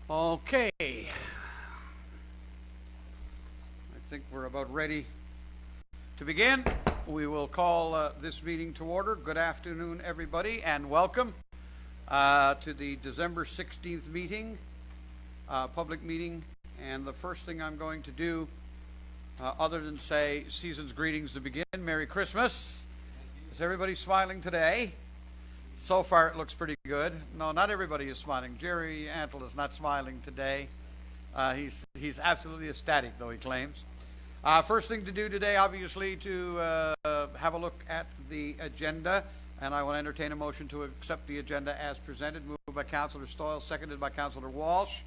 Okay. I think we're about ready to begin. We will call this meeting to order. Good afternoon, everybody, and welcome to the December 16th meeting, public meeting. And the first thing I'm going to do, other than say season's greetings to begin, Merry Christmas. Is everybody smiling today? So far, it looks pretty good. No, not everybody is smiling. Jerry Antle is not smiling today. He's absolutely ecstatic, though, he claims. First thing to do today, obviously, to have a look at the agenda, and I will entertain a motion to accept the agenda as presented. Moved by Councillor Stoyles, seconded by Councillor Walsh.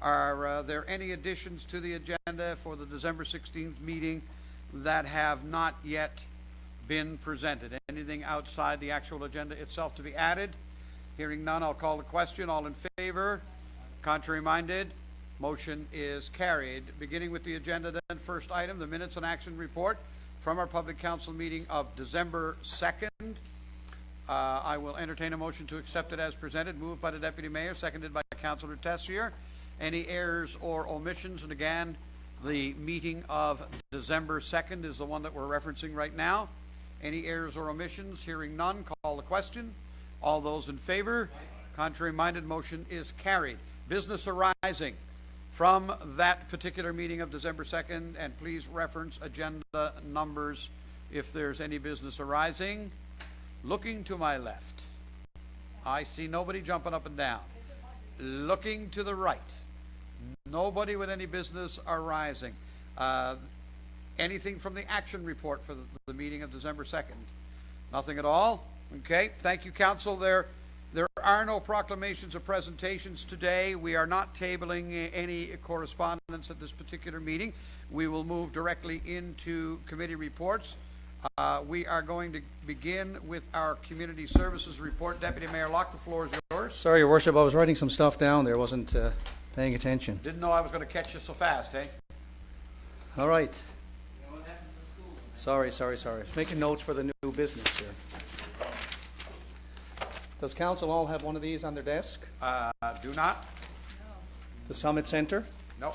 Are there any additions to the agenda for the December 16th meeting that have not yet been presented? Anything outside the actual agenda itself to be added? Hearing none, I'll call the question. All in favor? Contrary minded? Motion is carried. Beginning with the agenda then, first item, the minutes and action report from our public council meeting of December 2nd. I will entertain a motion to accept it as presented. Moved by the Deputy Mayor, seconded by Councillor Tessier. Any errors or omissions? And again, the meeting of December 2nd is the one that we're referencing right now. Any errors or omissions? Hearing none, call the question. All those in favor? Contrary minded, motion is carried. Business arising from that particular meeting of December 2nd, and please reference agenda numbers if there's any business arising. Looking to my left, I see nobody jumping up and down. Looking to the right, nobody with any business arising. Anything from the action report for the meeting of December 2nd? Nothing at all? Okay, thank you, Council. There are no proclamations or presentations today. We are not tabling any correspondence at this particular meeting. We will move directly into committee reports. We are going to begin with our community services report. Deputy Mayor Locke, the floor is yours. Sorry, Your Worship, I was writing some stuff down there. Wasn't paying attention. Didn't know I was going to catch you so fast, eh? All right. Sorry. Making notes for the new business here. Does Council all have one of these on their desk? Do not. No. The Summit Centre? No.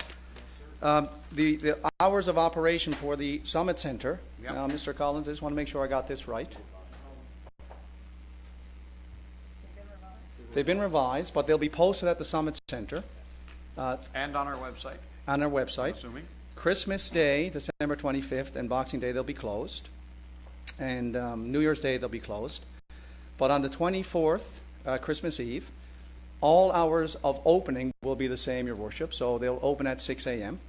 The hours of operation for the Summit Centre. Yep. Mr. Collins, I just want to make sure I got this right. They've been revised, but they'll be posted at the Summit Centre. And on our website. On our website. I'm assuming. Christmas Day, December 25th, and Boxing Day, they'll be closed. And New Year's Day, they'll be closed. But on the 24th, Christmas Eve, all hours of opening will be the same, Your Worship. So they'll open at 6 a.m.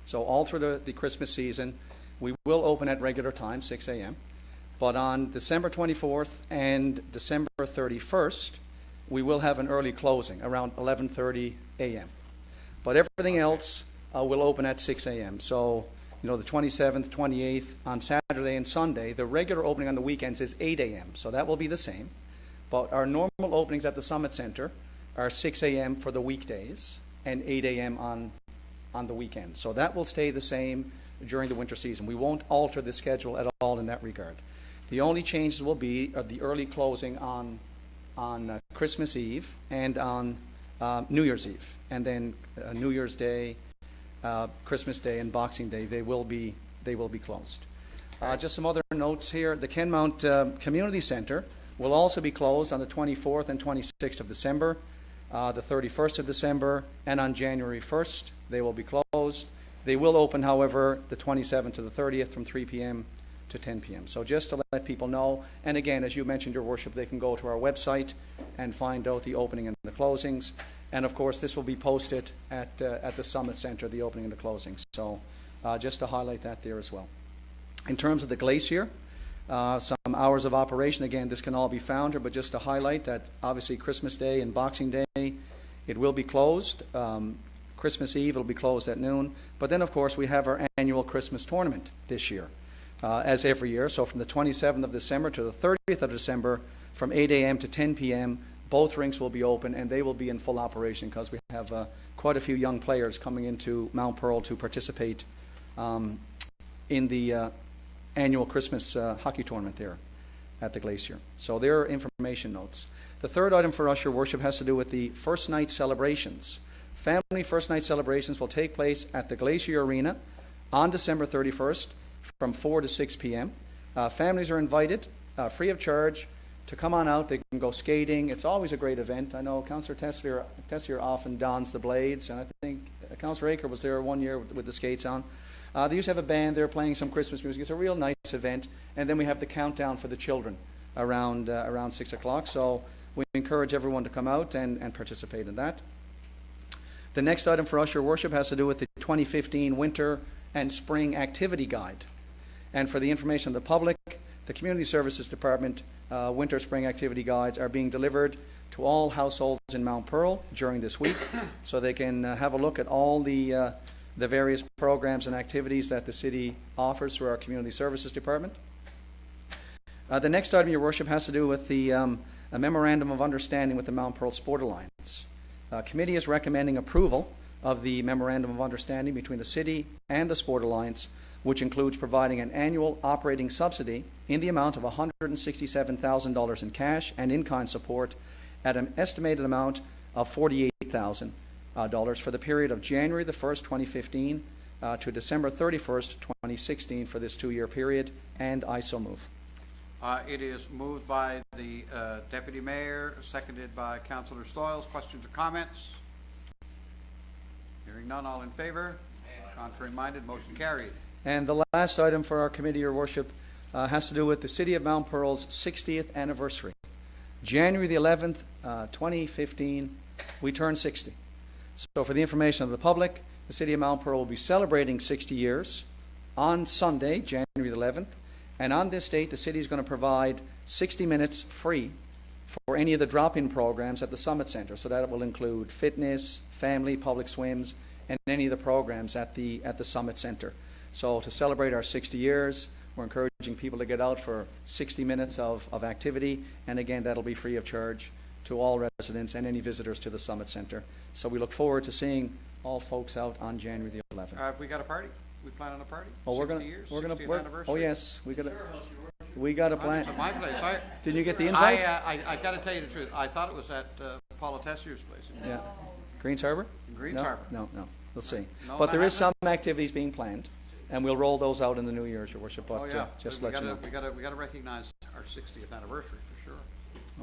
So all through the Christmas season, we will open at regular time, 6 a.m. But on December 24th and December 31st, we will have an early closing around 11:30 a.m. But everything else will open at 6 a.m. So, the 27th, 28th, on Saturday and Sunday, the regular opening on the weekends is 8 a.m. So that will be the same. But our normal openings at the Summit Centre are 6 a.m. for the weekdays and 8 a.m. on the weekend. So that will stay the same during the winter season. We won't alter the schedule at all in that regard. The only changes will be the early closing on Christmas Eve and on New Year's Eve. And then New Year's Day, Christmas Day, and Boxing Day, they will be closed. Just some other notes here. The Kenmount Community Centre will also be closed on the 24th and 26th of December, the 31st of December, and on January 1st, they will be closed. They will open, however, the 27th to the 30th from 3 p.m. to 10 p.m. So just to let people know, and again, as you mentioned, Your Worship, they can go to our website and find out the opening and the closings. And of course, this will be posted at the Summit Centre, the opening and the closing. So just to highlight that there as well. In terms of the Glacier, some hours of operation, again, this can all be found here, but just to highlight that obviously Christmas Day and Boxing Day, it will be closed. Christmas Eve, it'll be closed at noon. But then, of course, we have our annual Christmas tournament this year, as every year. So from the 27th of December to the 30th of December, from 8 a.m. to 10 p.m., both rinks will be open, and they will be in full operation because we have quite a few young players coming into Mount Pearl to participate in the annual Christmas hockey tournament there at the Glacier. So there are information notes. The third item for us, Your Worship, has to do with the first night celebrations Family First Night celebrations will take place at the Glacier Arena on December 31st from 4 to 6 p.m. Families are invited, free of charge, to come on out. They can go skating. It's always a great event. I know Councillor Tessier often dons the blades, and I think Councillor Aker was there one year with the skates on. They used to have a band. They're playing some Christmas music. It's a real nice event. And then we have the countdown for the children around 6 o'clock. So we encourage everyone to come out and participate in that. The next item for us, Your Worship, has to do with the 2015 Winter and Spring Activity Guide. And for the information of the public, the Community Services Department Winter Spring Activity Guides are being delivered to all households in Mount Pearl during this week, so they can have a look at all the various programs and activities that the city offers through our Community Services Department. The next item, Your Worship, has to do with the a Memorandum of Understanding with the Mount Pearl Sport Alliance. Committee is recommending approval of the Memorandum of Understanding between the city and the Sport Alliance, which includes providing an annual operating subsidy in the amount of $167,000 in cash and in-kind support at an estimated amount of $48,000 for the period of January the 1st, 2015 to December 31st, 2016 for this 2-year period, and I so move. It is moved by the Deputy Mayor, seconded by Councillor Stoyles. Questions or comments? Hearing none, all in favor? Contrary minded, motion carried. And the last item for our committee, Your Worship, has to do with the City of Mount Pearl's 60th anniversary. January the 11th, 2015, we turn 60. So for the information of the public, the City of Mount Pearl will be celebrating 60 years on Sunday, January the 11th. And on this date, the city is going to provide 60 minutes free for any of the drop-in programs at the Summit Centre. So that will include fitness, family, public swims, and any of the programs at the Summit Centre. So to celebrate our 60 years, we're encouraging people to get out for 60 minutes of activity. And again, that'll be free of charge to all residents and any visitors to the Summit Centre. So we look forward to seeing all folks out on January the 11th. Have we got a party? We plan on a party? Oh, we're 60 years? 60th anniversary? Oh yes, we got a plan. It's at my place. Didn't you get the invite? I got to tell you the truth. I thought it was at Paula Tessier's place. Yeah, Greens Harbor. Greens Harbor. No. We'll see. No, but there is some activities being planned, and we'll roll those out in the new year, Your Worship. But just let you know. We got to recognize our 60th anniversary for sure.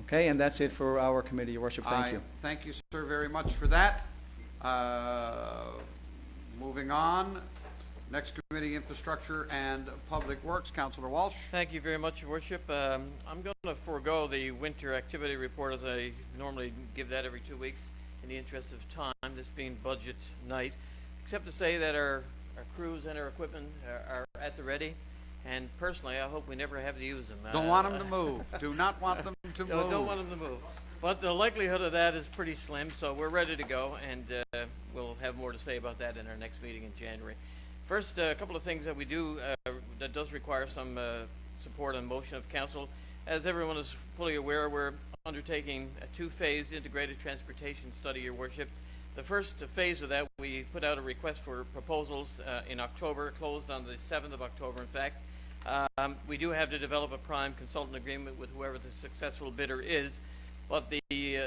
Okay, and that's it for our committee, Your Worship. Thank you. Thank you, sir, very much for that. Moving on. Next committee, Infrastructure and Public Works, Councillor Walsh. Thank you very much, Your Worship. I'm going to forego the winter activity report as I normally give that every 2 weeks in the interest of time, this being budget night, except to say that our crews and our equipment are at the ready, and personally I hope we never have to use them. Don't want them to move. Do not want them to move. Don't want them to move. But the likelihood of that is pretty slim, so we're ready to go, and we'll have more to say about that in our next meeting in January. First, a couple of things that we do that does require some support and motion of council. As everyone is fully aware, we're undertaking a 2-phase integrated transportation study, Your Worship. The first phase of that, we put out a request for proposals in October, closed on the 7th of October, in fact. We do have to develop a prime consultant agreement with whoever the successful bidder is, but the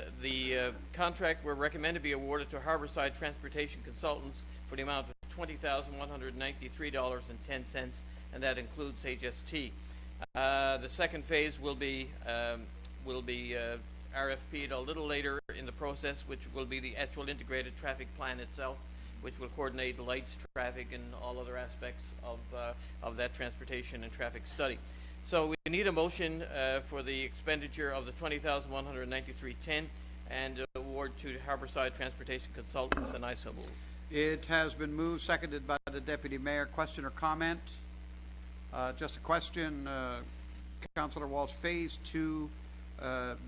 contract we're recommended to be awarded to Harborside Transportation Consultants for the amount of $20,193.10, and that includes HST. The second phase will be RFP'd a little later in the process, which will be the actual integrated traffic plan itself, which will coordinate lights, traffic, and all other aspects of that transportation and traffic study. So we need a motion for the expenditure of the $20,193.10 and award to Harborside Transportation Consultants, and I so move. It has been moved, seconded by the Deputy Mayor. Question or comment? Just a question, Councillor Walsh. Phase 2,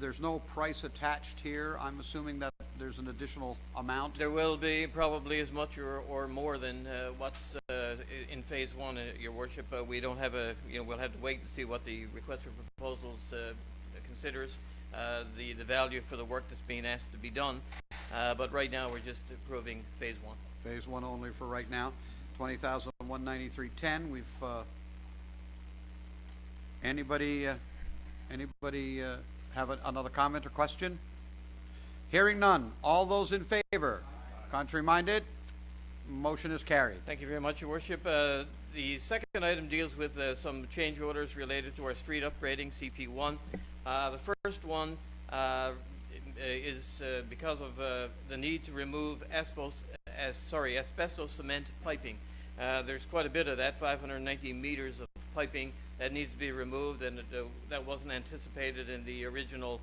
there's no price attached here. I'm assuming that there's an additional amount. There will be probably as much or more than what's in Phase 1, Your Worship. We don't have we'll have to wait and see what the request for proposals considers the value for the work that's being asked to be done. But right now we're just approving Phase 1. Phase 1 only for right now. $20,193.10. We've anybody have another comment or question? Hearing none. All those in favor? Contrary minded? Motion is carried. Thank you very much, Your Worship. The second item deals with some change orders related to our street upgrading, CP1. The first one is because of the need to remove asbestos cement piping. There's quite a bit of that, 590 meters of piping that needs to be removed, and that wasn't anticipated in the original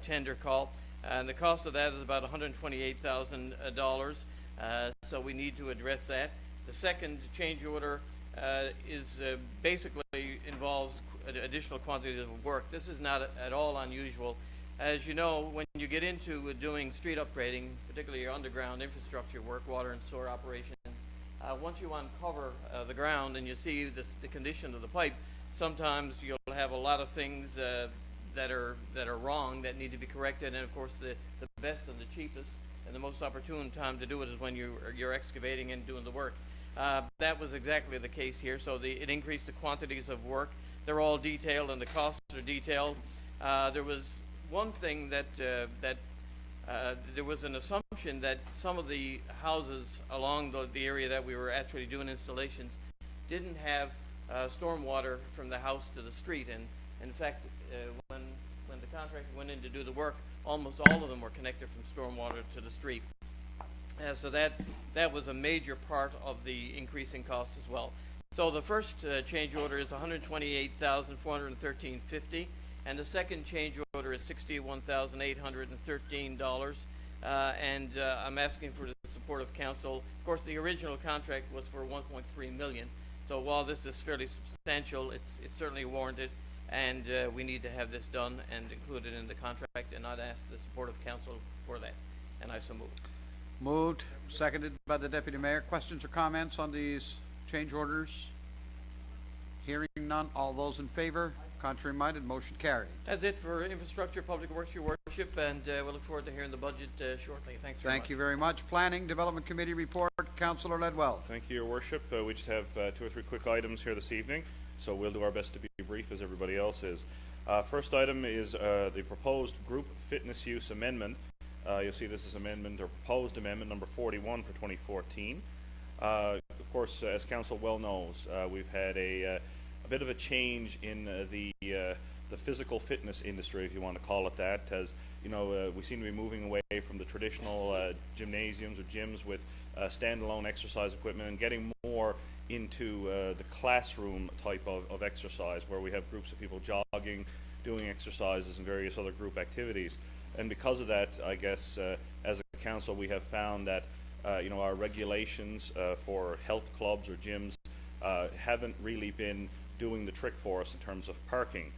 tender call. And the cost of that is about $128,000, so we need to address that. The second change order is basically involves additional quantities of work. This is not at all unusual. As you know, when you get into doing street upgrading, particularly your underground infrastructure work, water and sewer operations, once you uncover the ground and you see the condition of the pipe, sometimes you'll have a lot of things that are wrong that need to be corrected. And of course, the best and the cheapest and the most opportune time to do it is when you're excavating and doing the work. That was exactly the case here. So it increased the quantities of work. They're all detailed and the costs are detailed. There was one thing that there was an assumption that some of the houses along the area that we were actually doing installations didn't have stormwater from the house to the street. And in fact, when the contractor went in to do the work, almost all of them were connected from stormwater to the street. So that was a major part of the increasing cost as well. So the first change order is $128,413.50, and the second change order is $61,813. And I'm asking for the support of council. Of course, the original contract was for $1.3 million. So while this is fairly substantial, it's certainly warranted, and we need to have this done and included in the contract. And I'd ask the support of council for that. And I so move. Moved, seconded by the Deputy Mayor. Questions or comments on these change orders? Hearing none. All those in favor? Contrary minded? Motion carried. That's it for Infrastructure, Public Works, Your Worship, and we look forward to hearing the budget shortly. Thanks very much. Thank you very much. Planning Development Committee report. Councillor Ledwell. Thank you, Your Worship. We just have 2 or 3 quick items here this evening, so we'll do our best to be brief as everybody else is. First item is the proposed group fitness use amendment. You'll see this is amendment or proposed amendment number 41 for 2014. Of course, as Council well knows, we've had a bit of a change in the physical fitness industry, if you want to call it that. As you know, we seem to be moving away from the traditional gymnasiums or gyms with standalone exercise equipment and getting more into the classroom type of exercise, where we have groups of people jogging, doing exercises and various other group activities. And because of that, I guess as a council, we have found that our regulations for health clubs or gyms haven't really been doing the trick for us in terms of parking.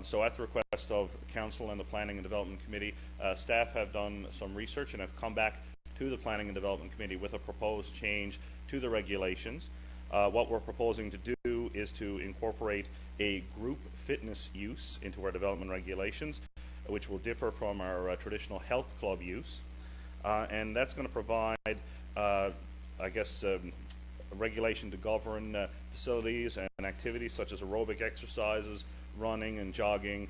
So at the request of council and the Planning and Development Committee, staff have done some research and have come back to the Planning and Development Committee with a proposed change to the regulations. What we're proposing to do is to incorporate a group fitness use into our development regulations, which will differ from our traditional health club use. And that's going to provide, a regulation to govern facilities and activities such as aerobic exercises, running and jogging,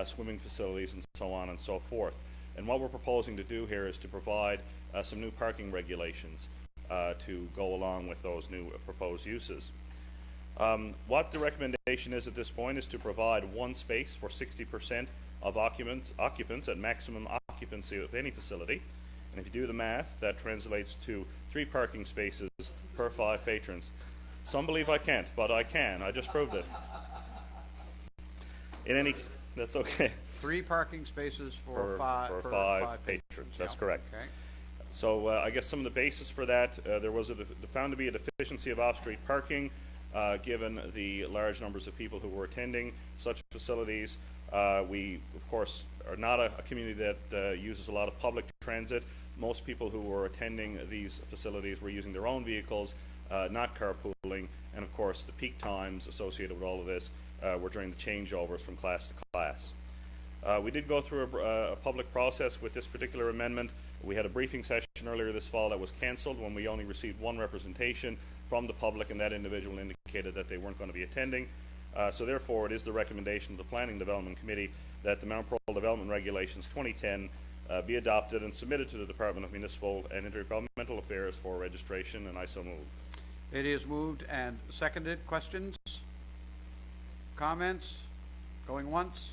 swimming facilities, and so on and so forth. And what we're proposing to do here is to provide some new parking regulations to go along with those new proposed uses. What the recommendation is at this point is to provide one space for 60% of occupants at maximum occupancy of any facility. And if you do the math, that translates to 3 parking spaces per 5 patrons. Some believe I can't, but I can. I just proved it. That's okay. 3 parking spaces for 5 patrons. That's correct. Okay. So I guess some of the basis for that, there was found to be a deficiency of off-street parking, given the large numbers of people who were attending such facilities. We, of course, are not a community that uses a lot of public transit. Most people who were attending these facilities were using their own vehicles, not carpooling, and of course the peak times associated with all of this were during the changeovers from class to class. We did go through a public process with this particular amendment. We had a briefing session earlier this fall that was cancelled when we only received 1 representation from the public, and that individual indicated that they weren't going to be attending. So therefore, it is the recommendation of the Planning Development Committee that the Mount Pearl Development Regulations 2010 be adopted and submitted to the Department of Municipal and Intergovernmental Affairs for registration, and I so move. It is moved and seconded. Questions? Comments? Going once?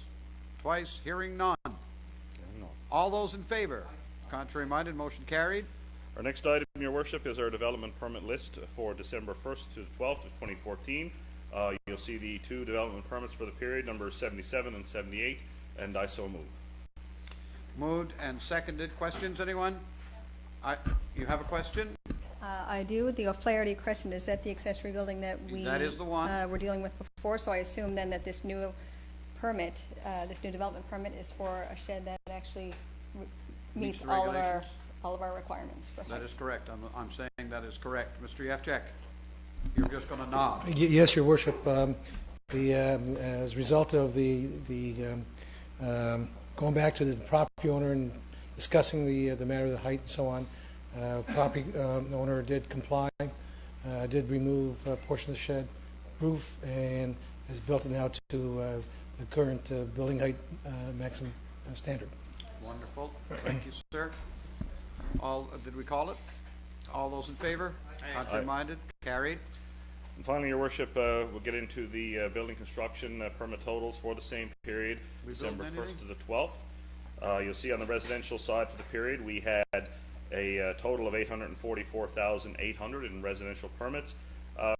Twice? Hearing none. All those in favor? Contrary minded, motion carried. Our next item, Your Worship, is our development permit list for December 1st to the 12th of 2014. You'll see the two development permits for the period, numbers 77 and 78, and I so move. Moved and seconded. Questions, anyone? You have a question? I do. The O'Flaherty Crescent, is that the accessory building that we That is the one. were dealing with before? So I assume then that this new permit, this new development permit, is for a shed that actually meets the all regulations? of our requirements for height. That is correct. I'm saying that is correct. Mr. Yefchek, you're just going to nod. Yes, Your Worship. As a result of going back to the property owner and discussing the matter of the height and so on, property owner did comply, did remove a portion of the shed roof, and has built it now to the current building height maximum standard. Wonderful. Thank you, sir. Did we call it? All those in favor? Contrary minded? Carried. And finally, Your Worship, we'll get into the building construction permit totals for the same period, We December building 1st to the 12th. You'll see on the residential side for the period, we had a total of 844,800 in residential permits,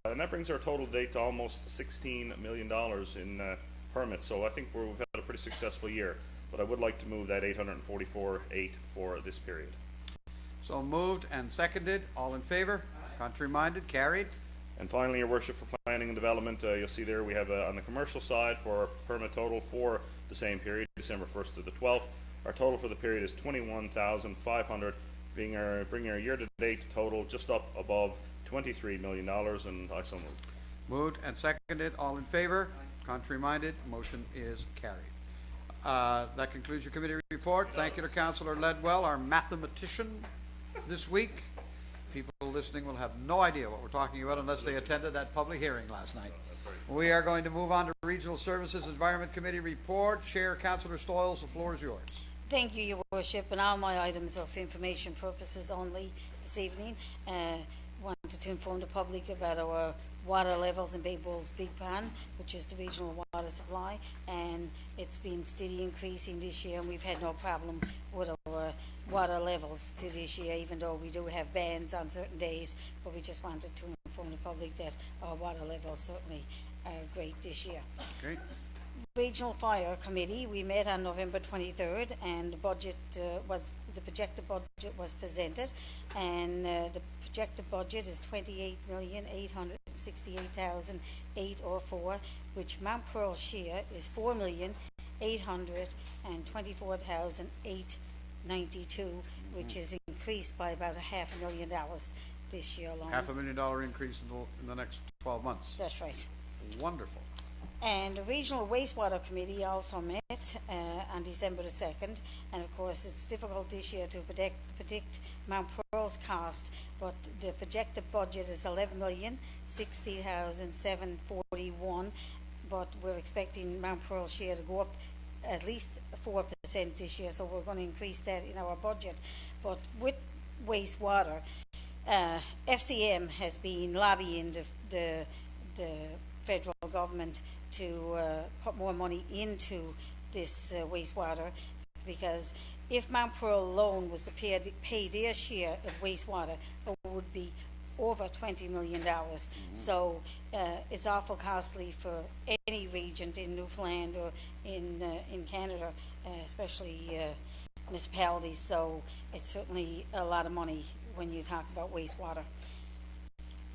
and that brings our total date to almost $16 million in permits. So I think we've had a pretty successful year. But I would like to move that 844.8 for this period. So moved and seconded. All in favor? Contrary minded? Carried. And finally, Your Worship, for planning and development, you'll see there we have on the commercial side for our permit total for the same period, December 1st to the 12th. Our total for the period is 21,500, bringing our year-to-date total just up above $23 million, and I so move. Moved and seconded. All in favor? Contrary minded? Motion is carried. That concludes your committee report. Thank you to Councillor Ledwell, our mathematician this week. People listening will have no idea what we're talking about unless they attended that public hearing last night. We are going to move on to Regional Services Environment Committee report. Chair Councillor Stoyles, the floor is yours. Thank you, Your Worship, and all my items are for information purposes only this evening. Wanted to inform the public about our water levels in Bay Bulls Big Pan, which is the regional water supply, and it's been steady increasing this year, and we've had no problem with our water levels to this year, even though we do have bans on certain days, but we just wanted to inform the public that our water levels certainly are great this year. Okay. Regional Fire Committee, we met on November 23rd, and the projected budget was presented, and the projected budget is $28,868,804, which Mount Pearl's share is $4,824,892, which is increased by about $500,000 this year alone. $500,000 increase in the next 12 months. That's right. Wonderful. And the Regional Wastewater Committee also met on December the 2nd, and of course it's difficult this year to predict Mount Pearl's cost, but the projected budget is $11,060,741, but we're expecting Mount Pearl's share to go up at least 4% this year, so we're going to increase that in our budget. But with wastewater, FCM has been lobbying the federal government to put more money into this wastewater, because if Mount Pearl alone was to pay their share of wastewater, it would be over $20 million. So it's awful costly for any region in Newfoundland or in Canada, especially municipalities. So it's certainly a lot of money when you talk about wastewater.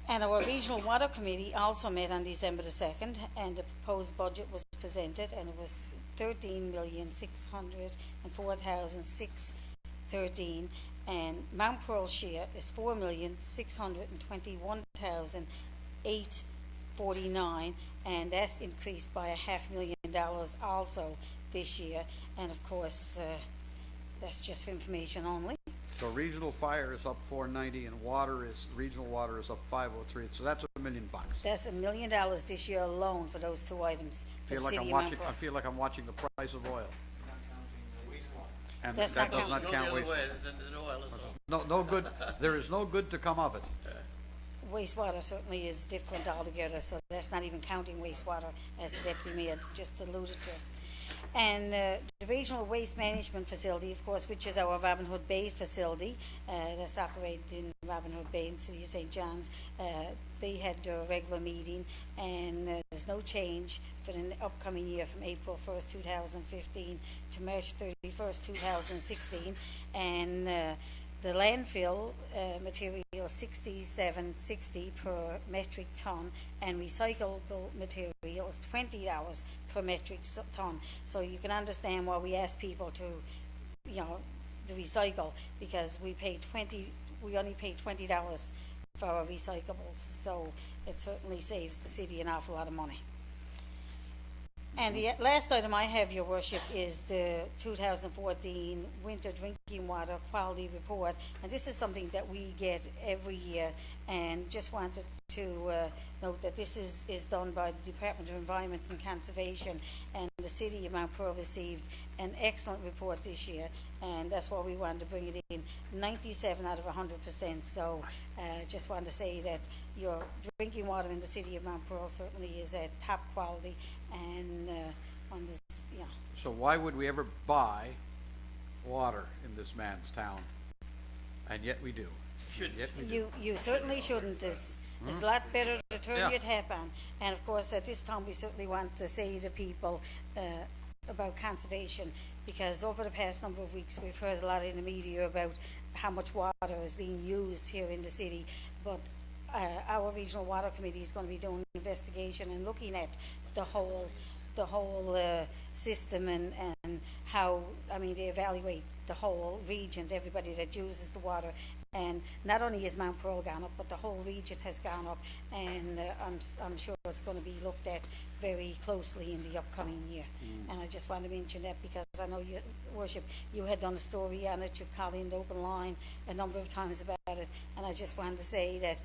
And our Regional Water Committee also met on December the 2nd, and the proposed budget was presented, and it was $13,604,613, and Mount Pearl's share is $4,621,849, and that's increased by $500,000 also this year. And of course, that's just for information only. So regional fire is up $490, and regional water is up $503. So that's $1 million. That's $1 million this year alone for those two items. I feel like I'm watching the price of oil. And That's that not does not counted. count waste. No good. There is no good to come of it. Wastewater certainly is different altogether, so that's not even counting wastewater, as the Deputy Mayor just alluded to. And the Regional Waste Management Facility, of course, which is our Robin Hood Bay facility, that's operated in Robin Hood Bay in the City of St. John's, they had their regular meeting, and there's no change for the upcoming year from April 1st, 2015 to March 31st, 2016. And the landfill material is $67.60 per metric ton, and recyclable material is $20 per metric ton. So you can understand why we ask people to, to recycle, because we only pay $20 for our recyclables. So it certainly saves the city an awful lot of money. And the last item I have, Your Worship, is the 2014 Winter Drinking Water Quality Report. And this is something that we get every year, and just wanted to note that this is done by the Department of Environment and Conservation, and the City of Mount Pearl received an excellent report this year, and that's why we wanted to bring it in. 97 out of 100%. So just wanted to say that your drinking water in the City of Mount Pearl certainly is at top quality, and on this, So why would we ever buy water in this man's town? And yet we do. You certainly shouldn't. It's a lot better to turn your tap on. And of course, at this time, we certainly want to say to people about conservation, because over the past number of weeks, we've heard a lot in the media about how much water is being used here in the city. But our Regional Water Committee is going to be doing an investigation and looking at the whole system, and how, they evaluate the whole region, everybody that uses the water. And not only is Mount Pearl gone up, but the whole region has gone up, and I'm sure it's going to be looked at very closely in the upcoming year. And I just want to mention that, because I know, Your Worship, you had done a story on it. You've called in the open line a number of times about it, and I just wanted to say that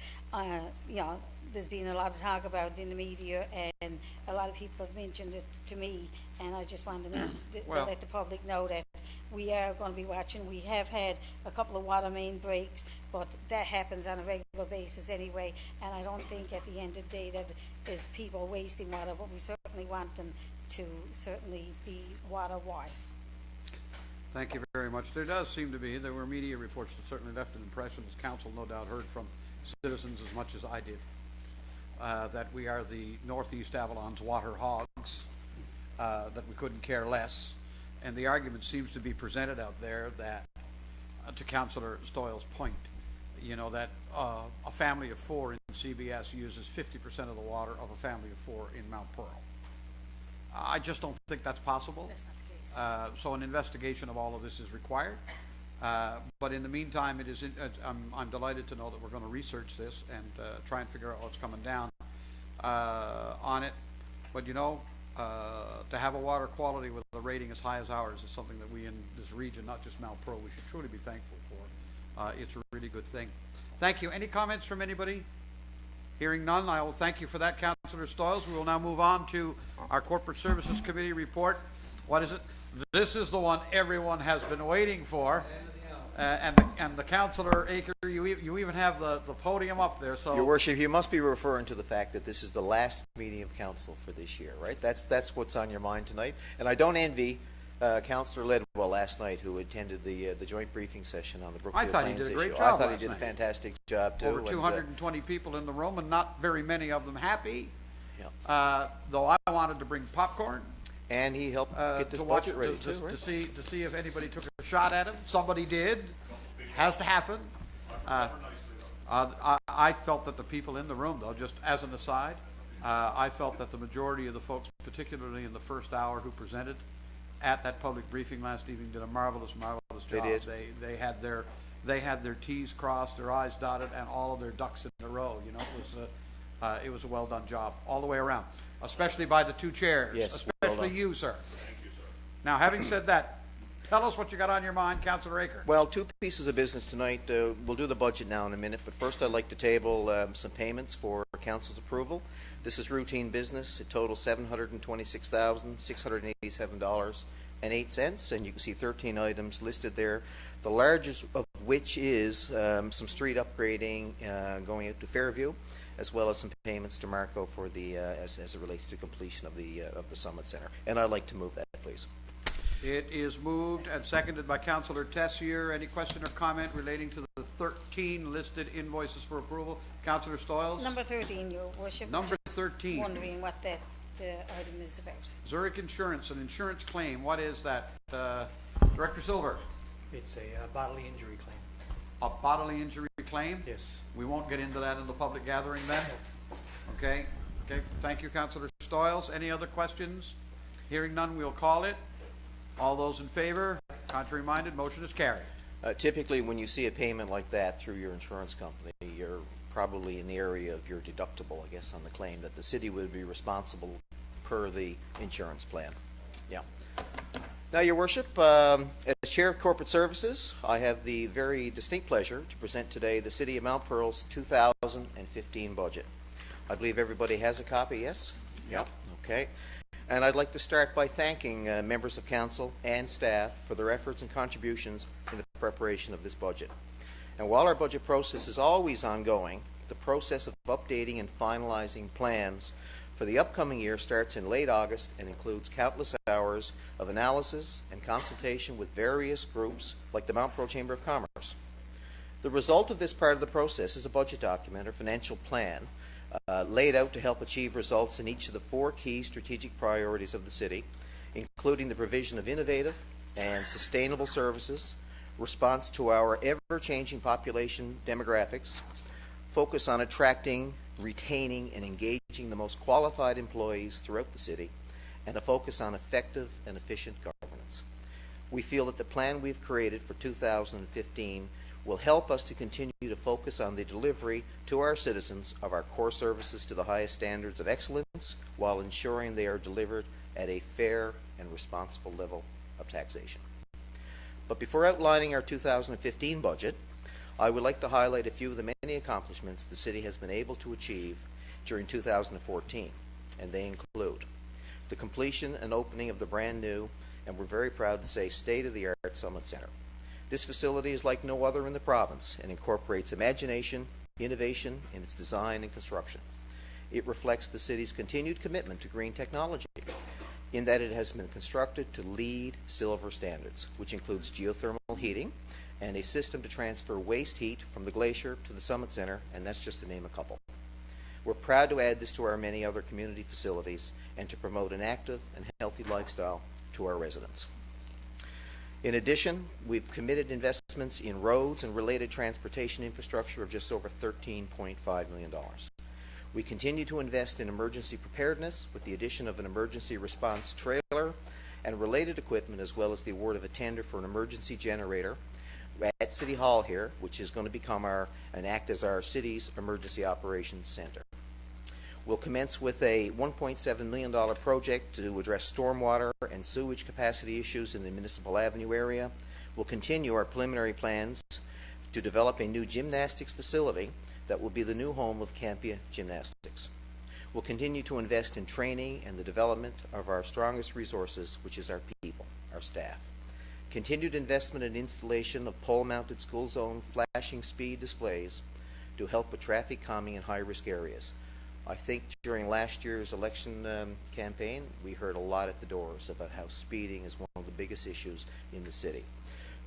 there's been a lot of talk about it in the media, and a lot of people have mentioned it to me, and I just wanted to let the public know that we are going to be watching. We have had a couple of water main breaks, but that happens on a regular basis anyway, and I don't think at the end of the day that is people wasting water, but we certainly want them to certainly be water wise. Thank you very much. There were media reports that certainly left an impression, as council no doubt heard from citizens as much as I did, that we are the Northeast Avalon's water hogs, that we couldn't care less. And the argument seems to be presented out there that, to Councillor Stoyle's point, that a family of 4 in CBS uses 50% of the water of a family of 4 in Mount Pearl. I just don't think that's possible. That's not the case. So an investigation of all of this is required. But in the meantime, I'm delighted to know that we're going to research this and try and figure out what's coming down on it. But to have a water quality with a rating as high as ours is something that we in this region, not just Mount Pearl, we should truly be thankful for. It's a really good thing. Thank you. Any comments from anybody? Hearing none, I will thank you for that, Councillor Stoyles. We will now move on to our Corporate Services Committee report. What is it? This is the one everyone has been waiting for. And the Councillor Aker, you even have the podium up there. So, Your Worship, you must be referring to the fact that this is the last meeting of council for this year, right? That's what's on your mind tonight. And I don't envy Councillor Ledwell last night, who attended the joint briefing session on the Brookfield I thought he Plains did a issue. great job I thought he last did night. a fantastic job too. over 220 people in the room, and not very many of them happy. Yeah. Though I wanted to bring popcorn. And he helped get this to watch budget it, ready to too, right? to see if anybody took a shot at him. Somebody did. Has to happen. I felt that the people in the room, though, just as an aside, I felt that the majority of the folks, particularly in the first hour, who presented at that public briefing last evening, did a marvelous job. They did. They had their T's crossed, their I's dotted, and all of their ducks in a row. It was a well done job all the way around, especially by the two chairs. Yes, especially well done. you, sir. Thank you, sir. Now, having said that, tell us what you got on your mind, Councillor Aker. Well, 2 pieces of business tonight. We'll do the budget now in a minute, but first I'd like to table some payments for council's approval. This is routine business. It totals $726,687 and you can see 13 items listed there, the largest of which is some street upgrading going out to Fairview, as well as some payments to Marco for the as it relates to completion of the Summit Center. And I'd like to move that, please. It is moved and seconded by Councillor Tessier. Any question or comment relating to the 13 listed invoices for approval? Councillor Stoyles? Number 13, Your Worship. Number Just 13. wondering what that item is about. Zurich Insurance, an insurance claim. What is that? Director Silver? It's a bodily injury claim. A bodily injury claim? Yes. We won't get into that in the public gathering then? Okay. Okay. Thank you, Councillor Stoyles. Any other questions? Hearing none, we'll call it. All those in favor? Contrary minded, motion is carried. Typically, when you see a payment like that through your insurance company, you're probably in the area of your deductible, I guess, on the claim that the city would be responsible per the insurance plan. Yeah. Now, Your Worship, as Chair of Corporate Services, I have the very distinct pleasure to present today the City of Mount Pearl's 2015 budget. I believe everybody has a copy, yes? Yep. Okay. And I'd like to start by thanking members of council and staff for their efforts and contributions in the preparation of this budget. And while our budget process is always ongoing, the process of updating and finalizing plans for the upcoming year starts in late August and includes countless hours of analysis and consultation with various groups like the Mount Pearl Chamber of Commerce. The result of this part of the process is a budget document or financial plan laid out to help achieve results in each of the 4 key strategic priorities of the city, including the provision of innovative and sustainable services, response to our ever-changing population demographics, focus on attracting, retaining, and engaging the most qualified employees throughout the city, and a focus on effective and efficient governance. We feel that the plan we've created for 2015 will help us to continue to focus on the delivery to our citizens of our core services to the highest standards of excellence while ensuring they are delivered at a fair and responsible level of taxation. But before outlining our 2015 budget, I would like to highlight a few of the many accomplishments the city has been able to achieve during 2014, and they include the completion and opening of the brand new, and we're very proud to say, state-of-the-art Summit Center. This facility is like no other in the province and incorporates imagination, innovation in its design and construction. It reflects the city's continued commitment to green technology in that it has been constructed to LEED Silver standards, which includes geothermal heating and a system to transfer waste heat from the glacier to the Summit Center, and that's just to name a couple. We're proud to add this to our many other community facilities and to promote an active and healthy lifestyle to our residents. In addition, we've committed investments in roads and related transportation infrastructure of just over $13.5 million. We continue to invest in emergency preparedness with the addition of an emergency response trailer and related equipment, as well as the award of a tender for an emergency generator at City Hall here, which is going to become and act as our city's emergency operations center. We'll commence with a $1.7 million project to address stormwater and sewage capacity issues in the Municipal Avenue area. We'll continue our preliminary plans to develop a new gymnastics facility that will be the new home of Campia Gymnastics. We'll continue to invest in training and the development of our strongest resources, which is our people, our staff. Continued investment in installation of pole-mounted school zone flashing speed displays to help with traffic calming in high-risk areas. I think during last year's election campaign, we heard a lot at the doors about how speeding is one of the biggest issues in the city.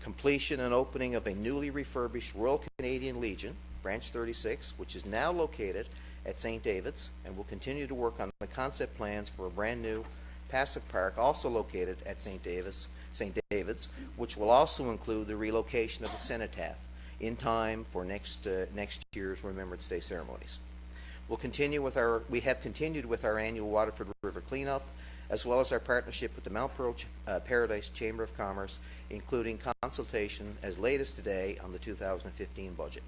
Completion and opening of a newly refurbished Royal Canadian Legion, Branch 36, which is now located at St. David's, and will continue to work on the concept plans for a brand new passive park also located at St. David's, which will also include the relocation of the cenotaph in time for next year's Remembrance Day ceremonies. We have continued with our annual Waterford River cleanup, as well as our partnership with the Mount Pearl Paradise Chamber of Commerce, including consultation as late as today on the 2015 budget.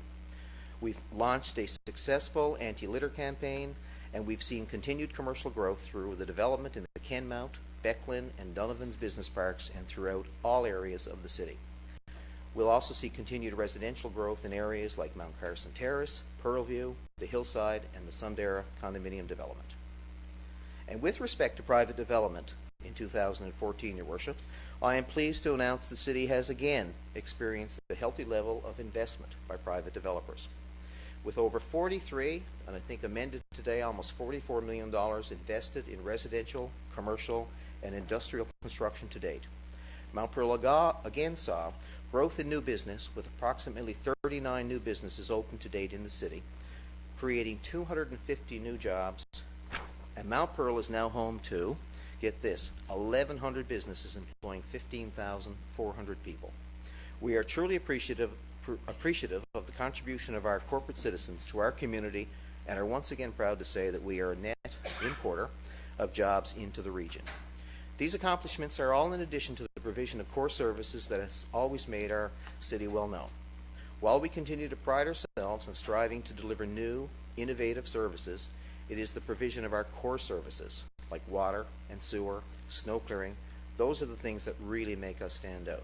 We've launched a successful anti-litter campaign, and we've seen continued commercial growth through the development in the Kenmount, Becklin, and Donovan's business parks and throughout all areas of the city. We'll also see continued residential growth in areas like Mount Carson Terrace, Pearlview, the Hillside, and the Sundara condominium development. And with respect to private development, in 2014, Your Worship, I am pleased to announce the city has again experienced a healthy level of investment by private developers. With over 43, and I think amended today, almost $44 million invested in residential, commercial, and industrial construction to date. Mount Pearl again saw growth in new business, with approximately 39 new businesses open to date in the city, creating 250 new jobs, and Mount Pearl is now home to, get this, 1,100 businesses employing 15,400 people. We are truly appreciative of the contribution of our corporate citizens to our community, and are once again proud to say that we are a net importer of jobs into the region. These accomplishments are all in addition to the provision of core services that has always made our city well known. While we continue to pride ourselves in striving to deliver new, innovative services, it is the provision of our core services, like water and sewer, snow clearing. Those are the things that really make us stand out.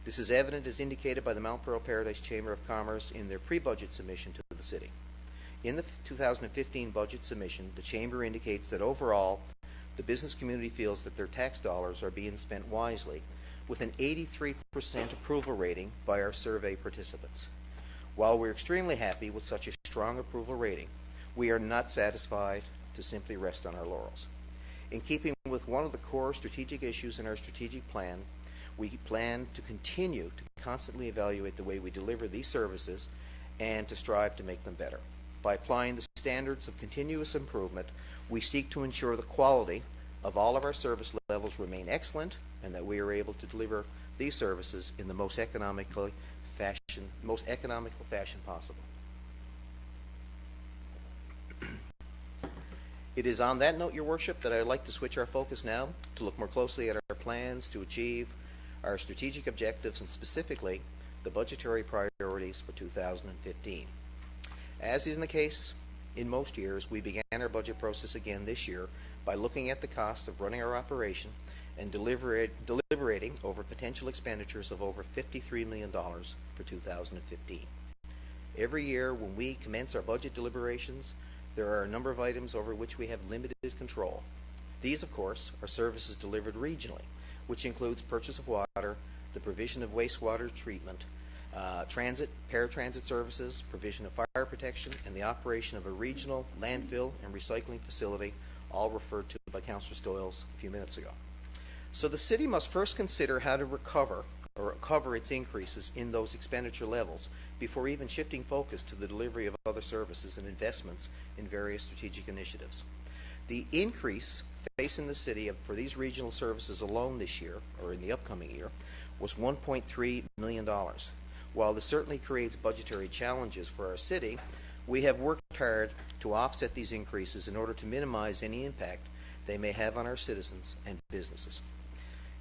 This is evident as indicated by the Mount Pearl Paradise Chamber of Commerce in their pre-budget submission to the city. In the 2015 budget submission, the Chamber indicates that overall, the business community feels that their tax dollars are being spent wisely, with an 83% approval rating by our survey participants. While we're extremely happy with such a strong approval rating, we are not satisfied to simply rest on our laurels. In keeping with one of the core strategic issues in our strategic plan, we plan to continue to constantly evaluate the way we deliver these services and to strive to make them better. By applying the standards of continuous improvement, we seek to ensure the quality of all of our service levels remain excellent, and that we are able to deliver these services in the most economical fashion possible. It is on that note, Your Worship, that I'd like to switch our focus now to look more closely at our plans to achieve our strategic objectives, and specifically the budgetary priorities for 2015. As is in the case in most years, we began our budget process again this year by looking at the costs of running our operation and deliberating over potential expenditures of over $53 million for 2015. Every year when we commence our budget deliberations, there are a number of items over which we have limited control. These, of course, are services delivered regionally, which includes purchase of water, the provision of wastewater treatment, transit, paratransit services, provision of fire protection, and the operation of a regional landfill and recycling facility, all referred to by Councillor Stoyles a few minutes ago. So the city must first consider how to recover or cover its increases in those expenditure levels before even shifting focus to the delivery of other services and investments in various strategic initiatives. The increase facing the city for these regional services alone this year, or in the upcoming year, was $1.3 million. While this certainly creates budgetary challenges for our city, we have worked hard to offset these increases in order to minimize any impact they may have on our citizens and businesses.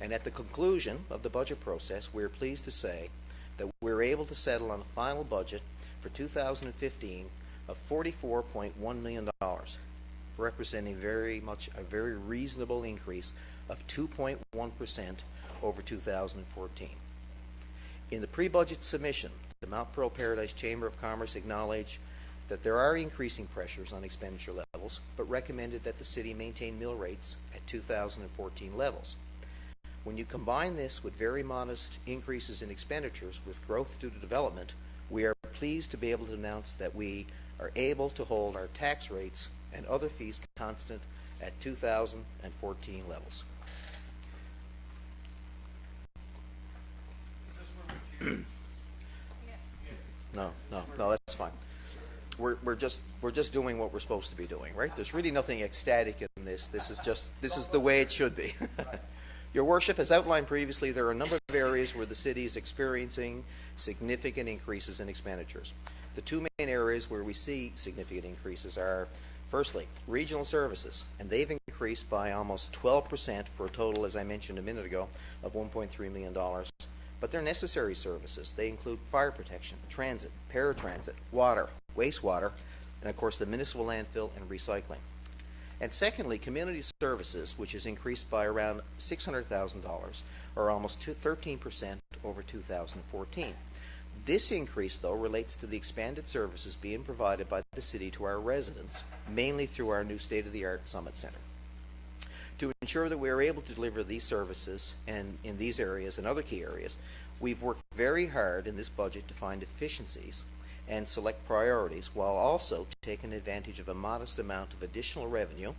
And at the conclusion of the budget process, we are pleased to say that we were able to settle on a final budget for 2015 of $44.1 million, representing very much a very reasonable increase of 2.1% over 2014. In the pre-budget submission, the Mount Pearl Paradise Chamber of Commerce acknowledged that there are increasing pressures on expenditure levels, but recommended that the city maintain mill rates at 2014 levels. When you combine this with very modest increases in expenditures with growth due to development, we are pleased to be able to announce that we are able to hold our tax rates and other fees constant at 2014 levels. No, that's fine. We're just doing what we're supposed to be doing, right? There's really nothing ecstatic in this. This is the way it should be. Your Worship, as outlined previously, there are a number of areas where the city is experiencing significant increases in expenditures. The two main areas where we see significant increases are, firstly, regional services, and they've increased by almost 12% for a total, as I mentioned a minute ago, of $1.3 million. But they're necessary services. They include fire protection, transit, paratransit, water, wastewater, and of course the municipal landfill and recycling. And secondly, community services, which has increased by around $600,000, or almost 13% over 2014. This increase, though, relates to the expanded services being provided by the city to our residents, mainly through our new state-of-the-art Summit Center. To ensure that we are able to deliver these services and in these areas and other key areas, we've worked very hard in this budget to find efficiencies and select priorities while also taking advantage of a modest amount of additional revenue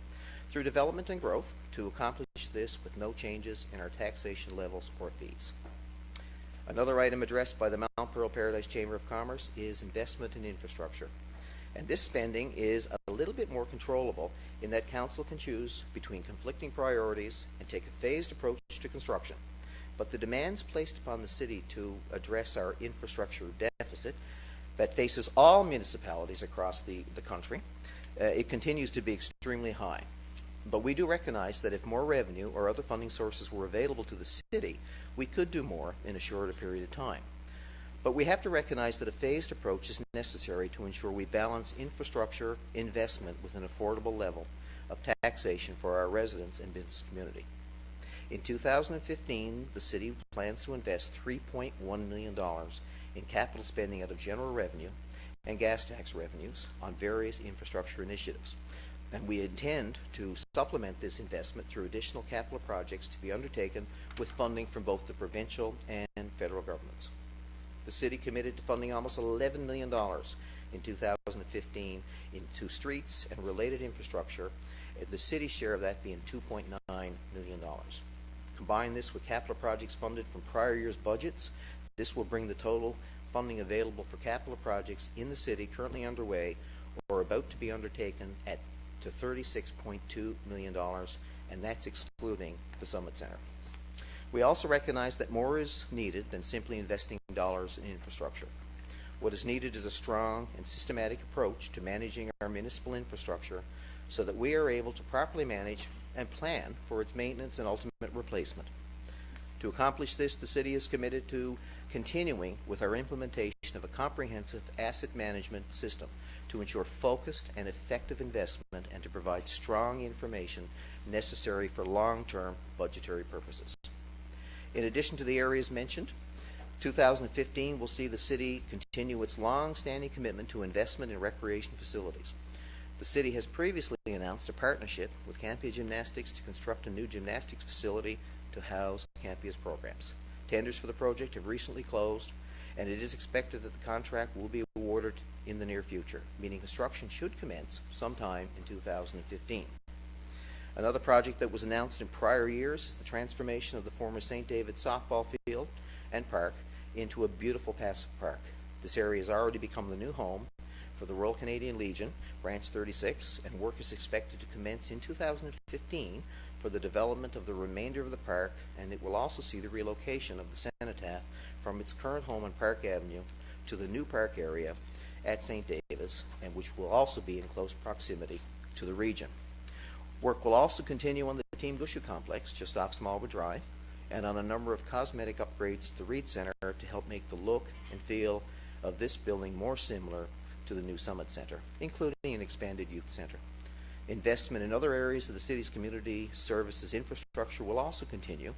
through development and growth to accomplish this with no changes in our taxation levels or fees. Another item addressed by the Mount Pearl Paradise Chamber of Commerce is investment in infrastructure. And this spending is a little bit more controllable in that Council can choose between conflicting priorities and take a phased approach to construction. But the demands placed upon the City to address our infrastructure deficit that faces all municipalities across the country, it continues to be extremely high. But we do recognize that if more revenue or other funding sources were available to the City, we could do more in a shorter period of time. But we have to recognize that a phased approach is necessary to ensure we balance infrastructure investment with an affordable level of taxation for our residents and business community. In 2015, the City plans to invest $3.1 million in capital spending out of general revenue and gas tax revenues on various infrastructure initiatives. And we intend to supplement this investment through additional capital projects to be undertaken with funding from both the provincial and federal governments. The City committed to funding almost $11 million in 2015 into streets and related infrastructure, the City's share of that being $2.9 million. Combine this with capital projects funded from prior year's budgets, this will bring the total funding available for capital projects in the City currently underway or about to be undertaken to $36.2 million, and that's excluding the Summit Center. We also recognize that more is needed than simply investing dollars in infrastructure. What is needed is a strong and systematic approach to managing our municipal infrastructure so that we are able to properly manage and plan for its maintenance and ultimate replacement. To accomplish this, the City is committed to continuing with our implementation of a comprehensive asset management system to ensure focused and effective investment and to provide strong information necessary for long-term budgetary purposes. In addition to the areas mentioned, 2015 will see the City continue its long-standing commitment to investment in recreation facilities. The City has previously announced a partnership with Campia Gymnastics to construct a new gymnastics facility to house Campia's programs. Tenders for the project have recently closed, and it is expected that the contract will be awarded in the near future, meaning construction should commence sometime in 2015. Another project that was announced in prior years is the transformation of the former St. David softball field and park into a beautiful passive park. This area has already become the new home for the Royal Canadian Legion, Branch 36, and work is expected to commence in 2015 for the development of the remainder of the park, and it will also see the relocation of the cenotaph from its current home on Park Avenue to the new park area at St. David's, and which will also be in close proximity to the region. Work will also continue on the Team Gushu complex just off Smallwood Drive and on a number of cosmetic upgrades to the Reed Center to help make the look and feel of this building more similar to the new Summit Center, including an expanded youth center. Investment in other areas of the City's community services infrastructure will also continue,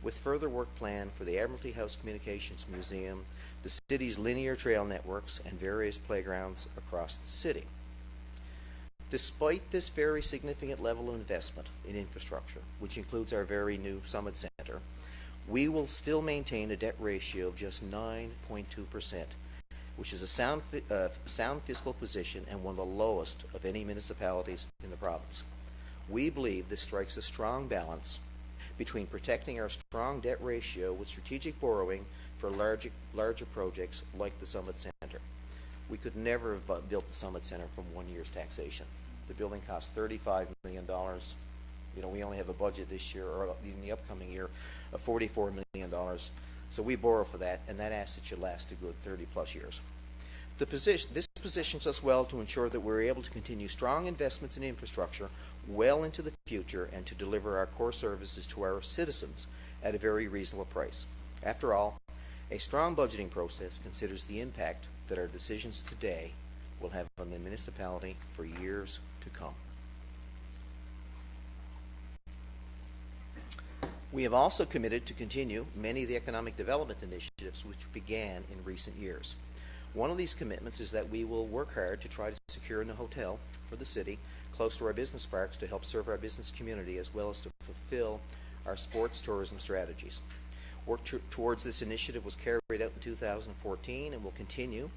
with further work planned for the Admiralty House Communications Museum, the City's linear trail networks, and various playgrounds across the City. Despite this very significant level of investment in infrastructure, which includes our very new Summit Center, we will still maintain a debt ratio of just 9.2%, which is a sound fiscal position and one of the lowest of any municipalities in the province. We believe this strikes a strong balance between protecting our strong debt ratio with strategic borrowing for larger projects like the Summit Center. We could never have built the Summit Center from 1 year's taxation. The building cost $35 million. You know, we only have a budget this year, or in the upcoming year, of $44 million. So we borrow for that, and that asset should last a good 30-plus years. This positions us well to ensure that we're able to continue strong investments in infrastructure well into the future and to deliver our core services to our citizens at a very reasonable price. After all, a strong budgeting process considers the impact that our decisions today will have on the municipality for years to come. We have also committed to continue many of the economic development initiatives which began in recent years. One of these commitments is that we will work hard to try to secure a new hotel for the city close to our business parks to help serve our business community as well as to fulfill our sports tourism strategies. Work towards this initiative was carried out in 2014 and will continue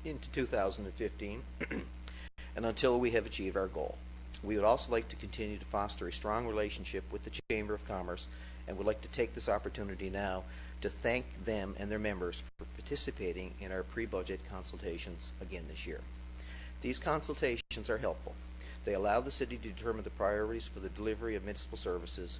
into 2015 and until we have achieved our goal. We would also like to continue to foster a strong relationship with the Chamber of Commerce and would like to take this opportunity now to thank them and their members for participating in our pre-budget consultations again this year. These consultations are helpful. They allow the city to determine the priorities for the delivery of municipal services,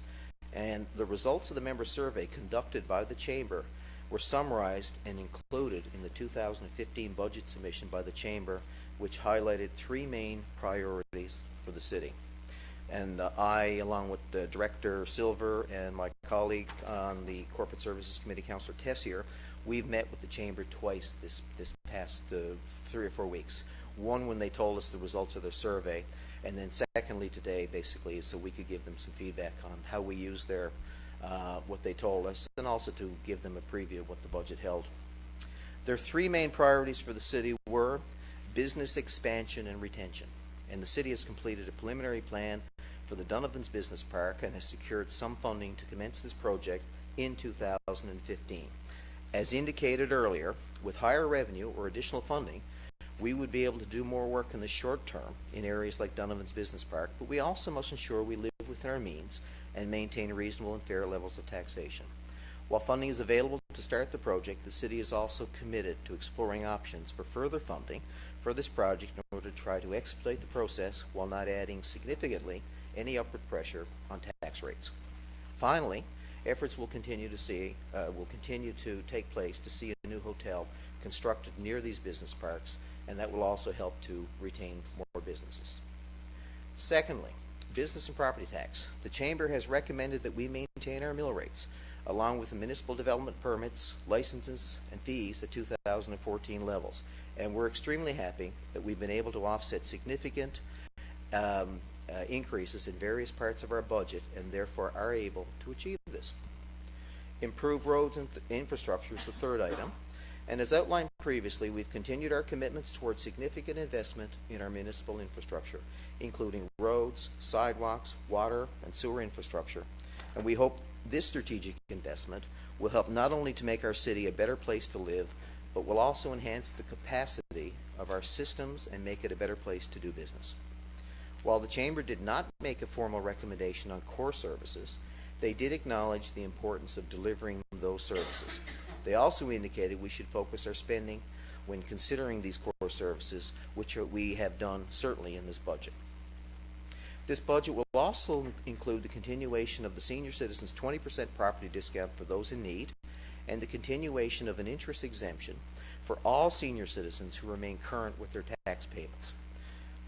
and the results of the member survey conducted by the Chamber were summarized and included in the 2015 budget submission by the Chamber, which highlighted three main priorities for the city. And I, along with Director Silver and my colleague on the Corporate Services Committee, Councillor Tessier, we've met with the Chamber twice this past 3 or 4 weeks. One when they told us the results of their survey, and then secondly today, basically, so we could give them some feedback on how we use their what they told us, and also to give them a preview of what the budget held. Their three main priorities for the city were business expansion and retention, and the city has completed a preliminary plan for the Donovan's Business Park and has secured some funding to commence this project in 2015. As indicated earlier, with higher revenue or additional funding, we would be able to do more work in the short term in areas like Donovan's Business Park, but we also must ensure we live within our means and maintain reasonable and fair levels of taxation. While funding is available to start the project, the city is also committed to exploring options for further funding for this project in order to try to expedite the process while not adding significantly any upward pressure on tax rates. Finally, efforts will continue to take place to see a new hotel constructed near these business parks, and that will also help to retain more businesses. Secondly, business and property tax. The Chamber has recommended that we maintain our mill rates, along with the municipal development permits, licenses, and fees at 2014 levels. And we're extremely happy that we've been able to offset significant increases in various parts of our budget and therefore are able to achieve this. Improve roads and infrastructure is the third item. And as outlined previously, we've continued our commitments towards significant investment in our municipal infrastructure, including roads, sidewalks, water, and sewer infrastructure. And we hope this strategic investment will help not only to make our city a better place to live, but will also enhance the capacity of our systems and make it a better place to do business. While the Chamber did not make a formal recommendation on core services, they did acknowledge the importance of delivering those services. They also indicated we should focus our spending when considering these core services, which we have done certainly in this budget. This budget will also include the continuation of the senior citizens' 20% property discount for those in need and the continuation of an interest exemption for all senior citizens who remain current with their tax payments.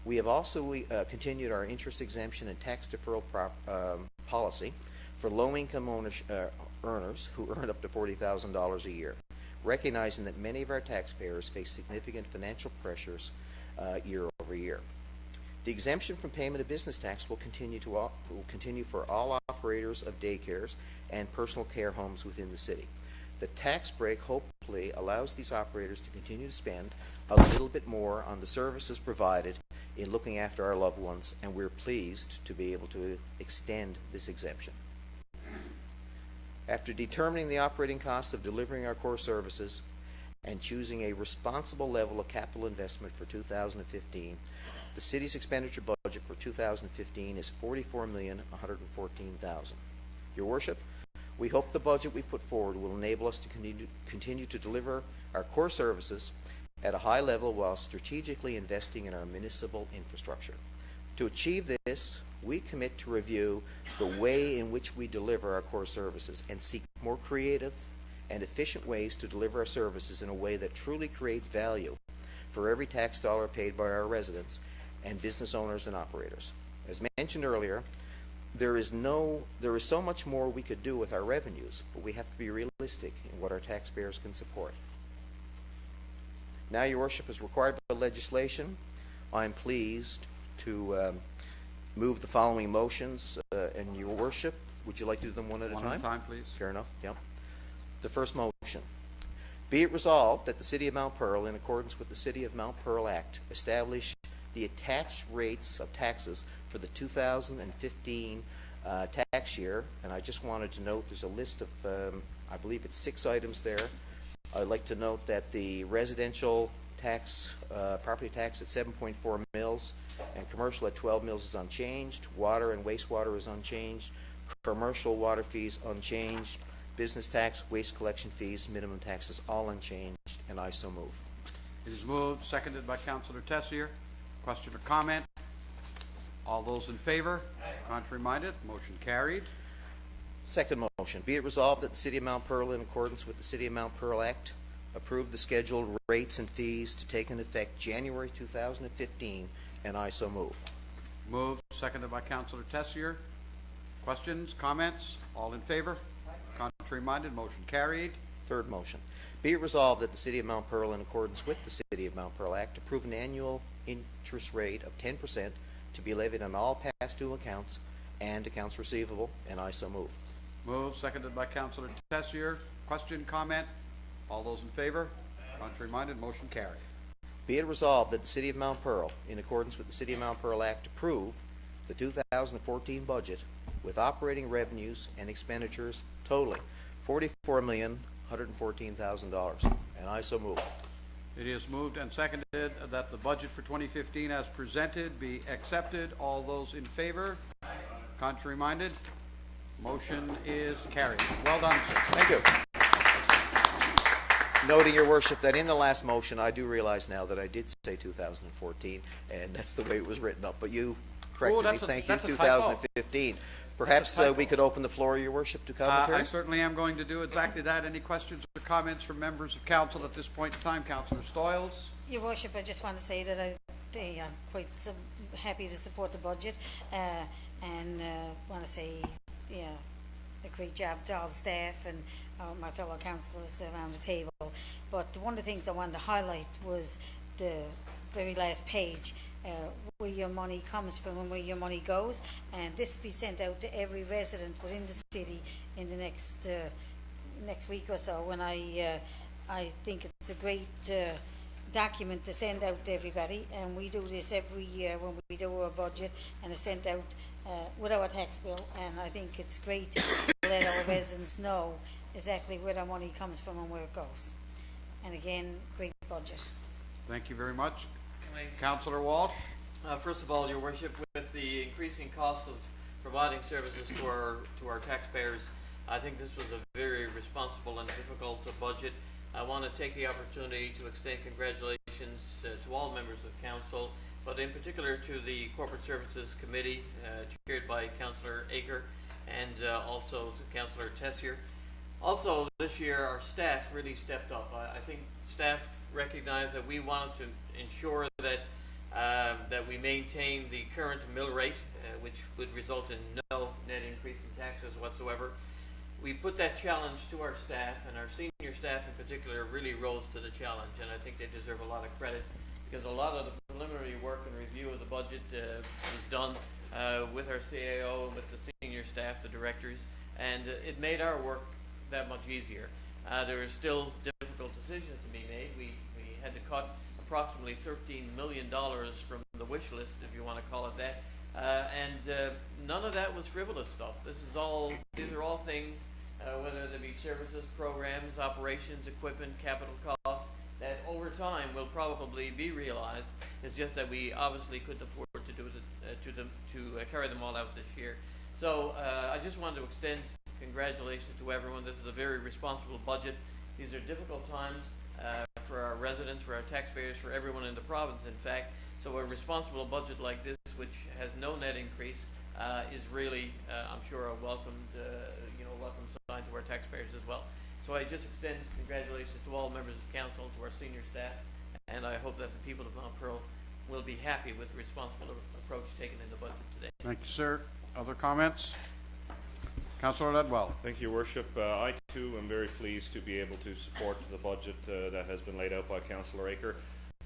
We have also continued our interest exemption and tax deferral policy for low-income earners who earn up to $40,000 a year, recognizing that many of our taxpayers face significant financial pressures year over year. The exemption from payment of business tax will continue for all operators of daycares and personal care homes within the city. The tax break hopefully allows these operators to continue to spend a little bit more on the services provided in looking after our loved ones, and we're pleased to be able to extend this exemption. After determining the operating costs of delivering our core services and choosing a responsible level of capital investment for 2015, the city's expenditure budget for 2015 is $44,114,000. Your Worship, we hope the budget we put forward will enable us to continue to deliver our core services at a high level while strategically investing in our municipal infrastructure. To achieve this, we commit to review the way in which we deliver our core services and seek more creative and efficient ways to deliver our services in a way that truly creates value for every tax dollar paid by our residents and business owners and operators. As mentioned earlier, there is so much more we could do with our revenues, but we have to be realistic in what our taxpayers can support. Now, Your Worship, as required by legislation, I'm pleased to move the following motions, and Your Worship, would you like to do them one at a time? One at a time, please. Fair enough, yep. The first motion. Be it resolved that the City of Mount Pearl, in accordance with the City of Mount Pearl Act, establish the attached rates of taxes for the 2015 tax year. And I just wanted to note there's a list of, I believe it's 6 items there. I'd like to note that the residential tax, property tax at 7.4 mils and commercial at 12 mils is unchanged. Water and wastewater is unchanged. Commercial water fees unchanged. Business tax, waste collection fees, minimum taxes all unchanged, and I so move. It is moved, seconded by Councillor Tessier. Question or comment? All those in favor? Contrary-minded? Motion carried. Second motion, be it resolved that the City of Mount Pearl, in accordance with the City of Mount Pearl Act, approve the scheduled rates and fees to take into effect January 2015, and I so move. Moved, seconded by Councillor Tessier. Questions, comments? All in favor? Contrary-minded? Motion carried. Third motion, be it resolved that the City of Mount Pearl, in accordance with the City of Mount Pearl Act, approve an annual interest rate of 10% to be levied on all past due accounts and accounts receivable, and I so move. Moved, seconded by Councillor Tessier. Question, comment? All those in favor? Contrary-minded? Motion carried. Be it resolved that the City of Mount Pearl, in accordance with the City of Mount Pearl Act, approve the 2014 budget with operating revenues and expenditures totaling $44,114,000, and I so move. It is moved and seconded that the budget for 2015 as presented be accepted. All those in favor? Contrary-minded? Motion is carried. Well done, sir. Thank you. Noting, Your Worship, that in the last motion, I do realize now that I did say 2014, and that's the way it was written up, but you corrected me. Thank you, 2015. Perhaps we could open the floor, Your Worship, to commentary? I certainly am going to do exactly that. Any questions or comments from members of council at this point in time? Councillor Stoyles. Your Worship, I just want to say that I'm quite happy to support the budget and want to say a great job to all the staff and my fellow councillors around the table. But one of the things I wanted to highlight was the very last page, where your money comes from and where your money goes, and this be sent out to every resident within the city in the next week or so. And I think it's a great document to send out to everybody, and we do this every year when we do our budget, and it's sent out with our tax bill, and I think it's great to let our residents know exactly where their money comes from and where it goes. And again, great budget. Thank you very much. Councillor Walsh. First of all, Your Worship, with the increasing cost of providing services to our taxpayers, I think this was a very responsible and difficult budget. I want to take the opportunity to extend congratulations to all members of council, but in particular to the Corporate Services Committee, chaired by Councillor Aker, and also to Councillor Tessier. Also, this year, our staff really stepped up. I think staff recognized that we wanted to ensure that that we maintain the current mill rate, which would result in no net increase in taxes whatsoever. We put that challenge to our staff, and our senior staff in particular really rose to the challenge, and I think they deserve a lot of credit, because a lot of the preliminary work and review of the budget was done with our CAO and with the senior staff, the directors, and it made our work that much easier. There were still difficult decisions to be made. We had to cut approximately $13 million from the wish list, if you want to call it that, and none of that was frivolous stuff. These are all things, whether they be services, programs, operations, equipment, capital costs, that over time will probably be realized. It's just that we obviously couldn't afford to do to carry them all out this year. So I just wanted to extend congratulations to everyone. This is a very responsible budget. These are difficult times for our residents, for our taxpayers, for everyone in the province, in fact. So a responsible budget like this, which has no net increase, is really, I'm sure, a welcome sign to our taxpayers as well. So I just extend congratulations to all members of council, to our senior staff, and I hope that the people of Mount Pearl will be happy with the responsible approach taken in the budget today. Thank you, sir. Other comments? Councillor Ledwell. Thank you, Your Worship. I too am very pleased to be able to support the budget that has been laid out by Councillor Aker.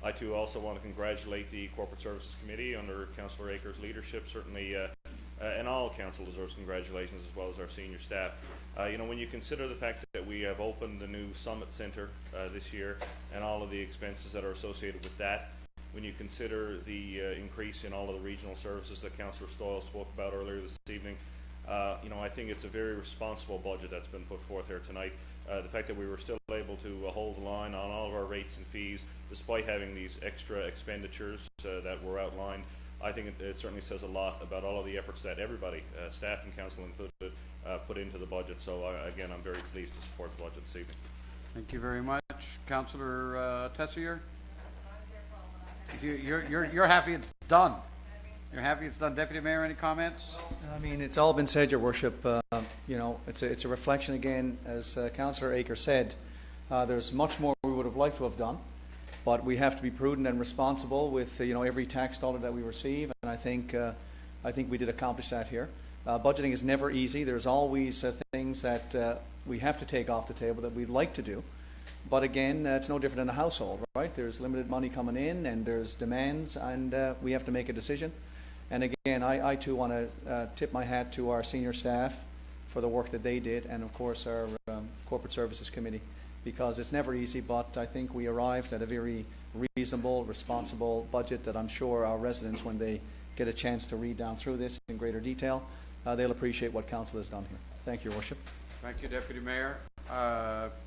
I too also want to congratulate the Corporate Services Committee under Councillor Aker's leadership. Certainly, and all council deserves congratulations, as well as our senior staff. When you consider the fact that we have opened the new Summit Center this year and all of the expenses that are associated with that, when you consider the increase in all of the regional services that Councillor Stoyle spoke about earlier this evening, I think it's a very responsible budget that's been put forth here tonight. The fact that we were still able to hold the line on all of our rates and fees despite having these extra expenditures that were outlined, I think it certainly says a lot about all of the efforts that everybody, staff and council included, put into the budget. So again, I'm very pleased to support the budget this evening. Thank you very much. Councillor Tessier? You're happy it's done. You're happy it's done. Deputy Mayor, any comments? I mean, it's all been said, Your Worship. It's a reflection again, as Councillor Aker said. There's much more we would have liked to have done, but we have to be prudent and responsible with every tax dollar that we receive, and I think we did accomplish that here. Budgeting is never easy. There's always things that we have to take off the table that we'd like to do. But again, it's no different in a household, right? There's limited money coming in and there's demands, and we have to make a decision. And again, I too want to tip my hat to our senior staff for the work that they did, and of course our Corporate Services Committee, because it's never easy, but I think we arrived at a very reasonable, responsible budget that I'm sure our residents, when they get a chance to read down through this in greater detail, they'll appreciate what Council has done here. Thank you, Your Worship. Thank you, Deputy Mayor.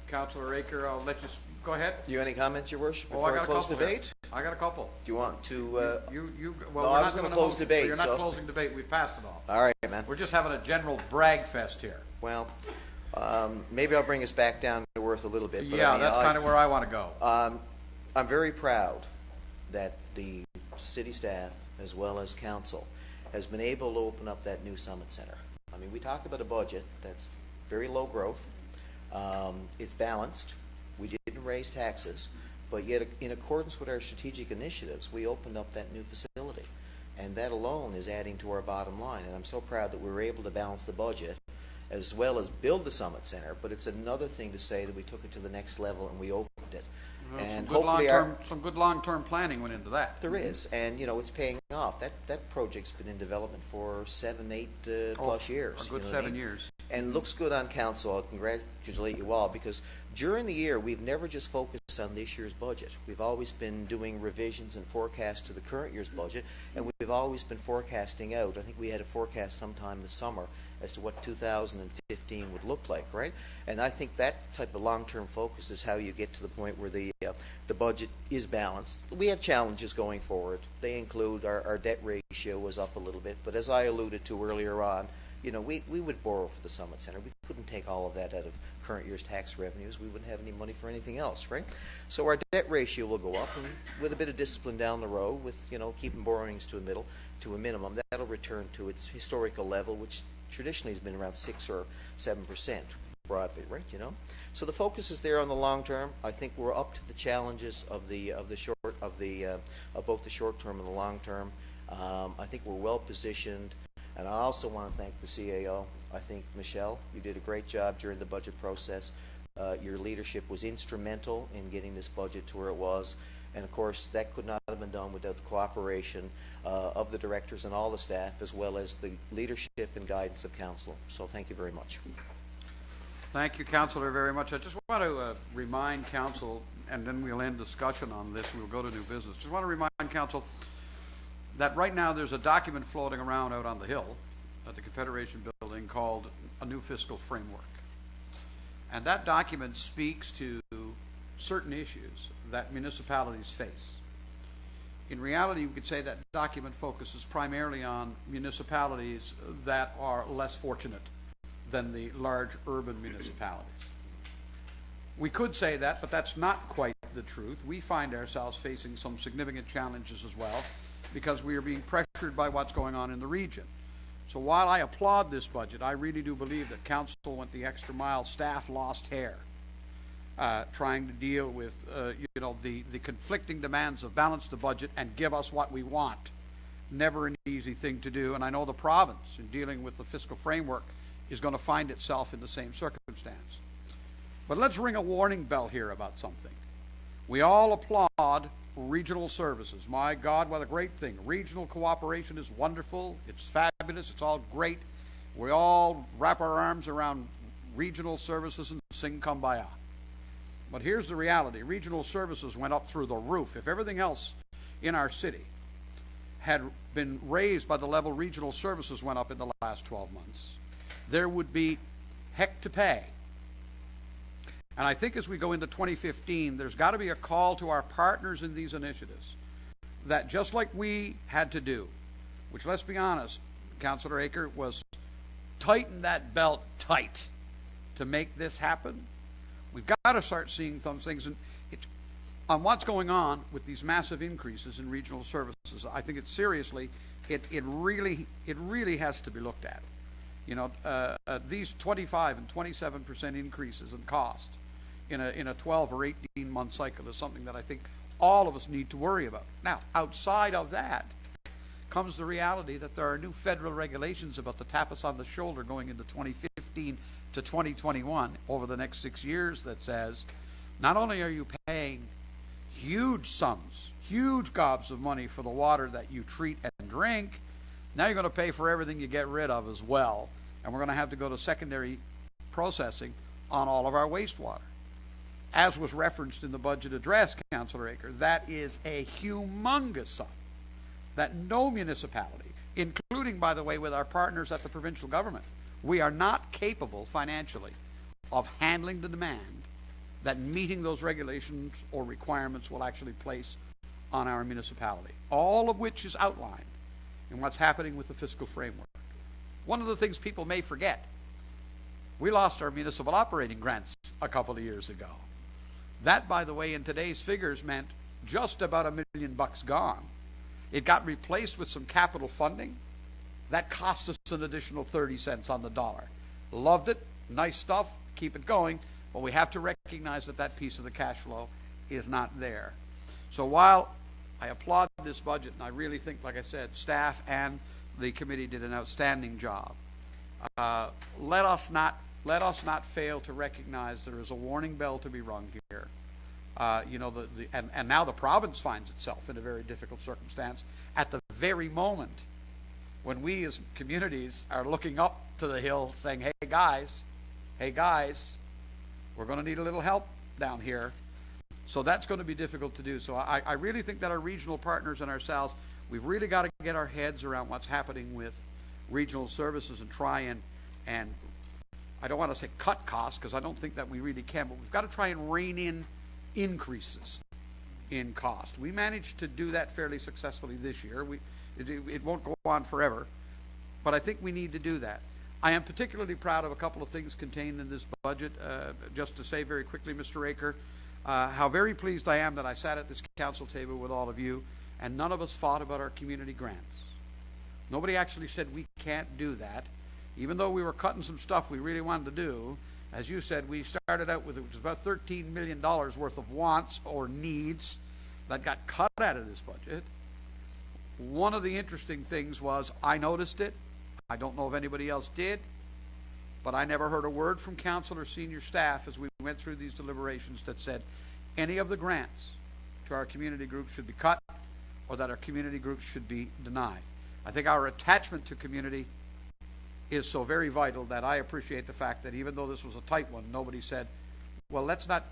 Councillor Aker, I'll let you go ahead. You any comments, Your Worship, Oh, I before got I a close couple debate? I got a couple. Do you want to? Well, no, I was going to close debate. You're not closing debate. We passed it all. All right, man. We're just having a general brag fest here. Well, maybe I'll bring us back down to earth a little bit. But Yeah, I mean, that's kind of where I want to go. I'm very proud that the city staff, as well as council, has been able to open up that new Summit Center. I mean, we talk about a budget that's very low growth. It's balanced. We didn't raise taxes, but yet in accordance with our strategic initiatives, we opened up that new facility. And that alone is adding to our bottom line. And I'm so proud that we were able to balance the budget as well as build the Summit Center, but it's another thing to say that we took it to the next level and we opened it. Well, And hopefully some good long-term planning went into that. there is, and it's paying off. That project's been in development for 7, 8 plus years. A good you know what I 7 mean? years. And looks good on council. I'll congratulate you all, because during the year we've never just focused on this year's budget. We've always been doing revisions and forecasts to the current year's budget, and we've always been forecasting out. I think we had a forecast sometime this summer as to what 2015 would look like, right? And I think that type of long-term focus is how you get to the point where the budget is balanced. We have challenges going forward. They include our debt ratio was up a little bit, but as I alluded to earlier on, we would borrow for the Summit Center. We couldn't take all of that out of current year's tax revenues. We wouldn't have any money for anything else, right? So our debt ratio will go up, and with a bit of discipline down the road, with keeping borrowings to a minimum, that'll return to its historical level, which traditionally has been around 6 or 7% broadly, right? So the focus is there on the long term. I think we're up to the challenges of both the short term and the long term. I think we're well positioned. And I also want to thank the CAO. I think, Michelle, you did a great job during the budget process. Your leadership was instrumental in getting this budget to where it was. And, of course, that could not have been done without the cooperation of the directors and all the staff, as well as the leadership and guidance of council. So thank you very much. Thank you, Councillor, very much. I just want to remind council, and then we'll end discussion on this. We'll go to new business. Just want to remind council that right now there's a document floating around out on the Hill at the Confederation Building called A New Fiscal Framework. And that document speaks to certain issues that municipalities face. In reality, we could say that document focuses primarily on municipalities that are less fortunate than the large urban municipalities. We could say that, but that's not quite the truth. We find ourselves facing some significant challenges as well, because we are being pressured by what's going on in the region. So while I applaud this budget, I really do believe that council went the extra mile. Staff lost hair trying to deal with the conflicting demands of balance the budget and give us what we want. Never an easy thing to do, and I know the province, in dealing with the fiscal framework, is going to find itself in the same circumstance. But let's ring a warning bell here about something. We all applaud regional services. My God, what a great thing. Regional cooperation is wonderful. It's fabulous. It's all great. We all wrap our arms around regional services and sing kumbaya. But here's the reality. Regional services went up through the roof. If everything else in our city had been raised by the level regional services went up in the last 12 months, there would be heck to pay. And I think as we go into 2015, there's got to be a call to our partners in these initiatives that just like we had to do, which, let's be honest, Councillor Aker, was tighten that belt tight to make this happen. We've got to start seeing some things on what's going on with these massive increases in regional services. I think it really has to be looked at. You know, these 25 and 27% increases in cost in a 12 or 18 month cycle is something that I think all of us need to worry about. Now, outside of that comes the reality that there are new federal regulations about to tap us on the shoulder going into 2015 to 2021 over the next 6 years that says not only are you paying huge sums, huge gobs of money for the water that you treat and drink, now you're going to pay for everything you get rid of as well. And we're going to have to go to secondary processing on all of our wastewater. As was referenced in the budget address, Councillor Aker, that is a humongous sum that no municipality, including, by the way, with our partners at the provincial government, we are not capable financially of handling the demand that meeting those regulations or requirements will actually place on our municipality, all of which is outlined in what's happening with the fiscal framework. One of the things people may forget, we lost our municipal operating grants a couple of years ago. That, by the way, in today's figures meant just about $1 million gone. It got replaced with some capital funding. That cost us an additional 30 cents on the dollar. Loved it, nice stuff, keep it going, but we have to recognize that that piece of the cash flow is not there. So while I applaud this budget, and I really think, like I said, staff and the committee did an outstanding job, let us not fail to recognize there is a warning bell to be rung here. And now the province finds itself in a very difficult circumstance at the very moment when we as communities are looking up to the hill saying, hey guys, we're going to need a little help down here. So that's going to be difficult to do. So I really think that our regional partners and ourselves, we've really got to get our heads around what's happening with regional services and try and I don't want to say cut costs because I don't think that we really can, but we've got to try and rein in increases in cost. We managed to do that fairly successfully this year. It won't go on forever, but I think we need to do that. I am particularly proud of a couple of things contained in this budget. Just to say very quickly, Mr. Aker, how very pleased I am that I sat at this council table with all of you and none of us fought about our community grants. Nobody actually said we can't do that. Even though we were cutting some stuff we really wanted to do, as you said, we started out with it was about $13 million worth of wants or needs that got cut out of this budget. One of the interesting things was I noticed it. I don't know if anybody else did, but I never heard a word from council or senior staff as we went through these deliberations that said any of the grants to our community groups should be cut or that our community groups should be denied. I think our attachment to community is so very vital that I appreciate the fact that even though this was a tight one, nobody said, well, let's not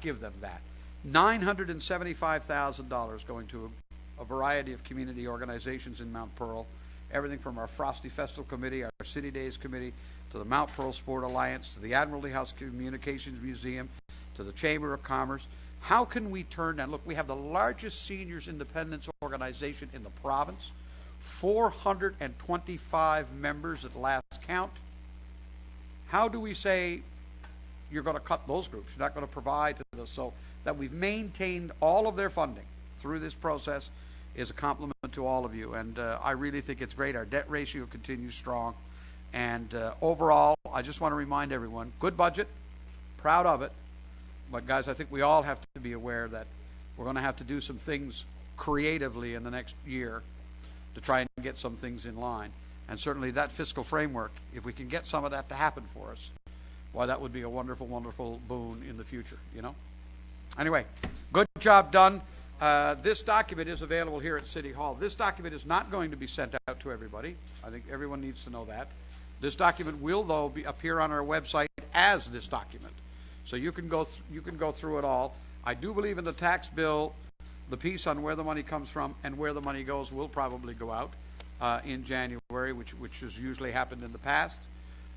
give them that. $975,000 going to a variety of community organizations in Mount Pearl, everything from our Frosty Festival Committee, our City Days Committee, to the Mount Pearl Sport Alliance, to the Admiralty House Communications Museum, to the Chamber of Commerce. How can we turn down? Look, we have the largest seniors independence organization in the province. 425 members at last count. How do we say you're going to cut those groups? You're not going to provide to those. So that we've maintained all of their funding through this process is a compliment to all of you. And I really think it's great. Our debt ratio continues strong. And overall, I just want to remind everyone, good budget, proud of it. But guys, I think we all have to be aware that we're going to have to do some things creatively in the next year to try and get some things in line. And certainly that fiscal framework, if we can get some of that to happen for us, why, that would be a wonderful, wonderful boon in the future, you know? Anyway, good job done. This document is available here at City Hall. This document is not going to be sent out to everybody. I think everyone needs to know that. This document will, though, appear on our website has this document. So you can go through it all. I do believe in the tax bill, the piece on where the money comes from and where the money goes will probably go out in January, which has usually happened in the past.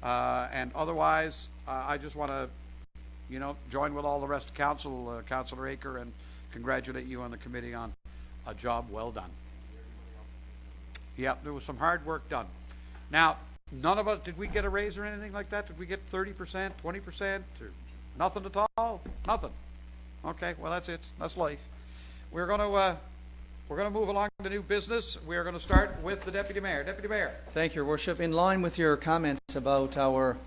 And otherwise, I just want to, join with all the rest of council, Councillor Aker, and congratulate you on the committee on a job well done. Yeah, there was some hard work done. Now, none of us, did we get a raise or anything like that? Did we get 30%, 20%, or nothing at all? Nothing. Okay, well, that's it. That's life. We're going to move along to new business. We're going to start with the Deputy Mayor. Deputy Mayor. Thank you, Your Worship. In line with your comments about our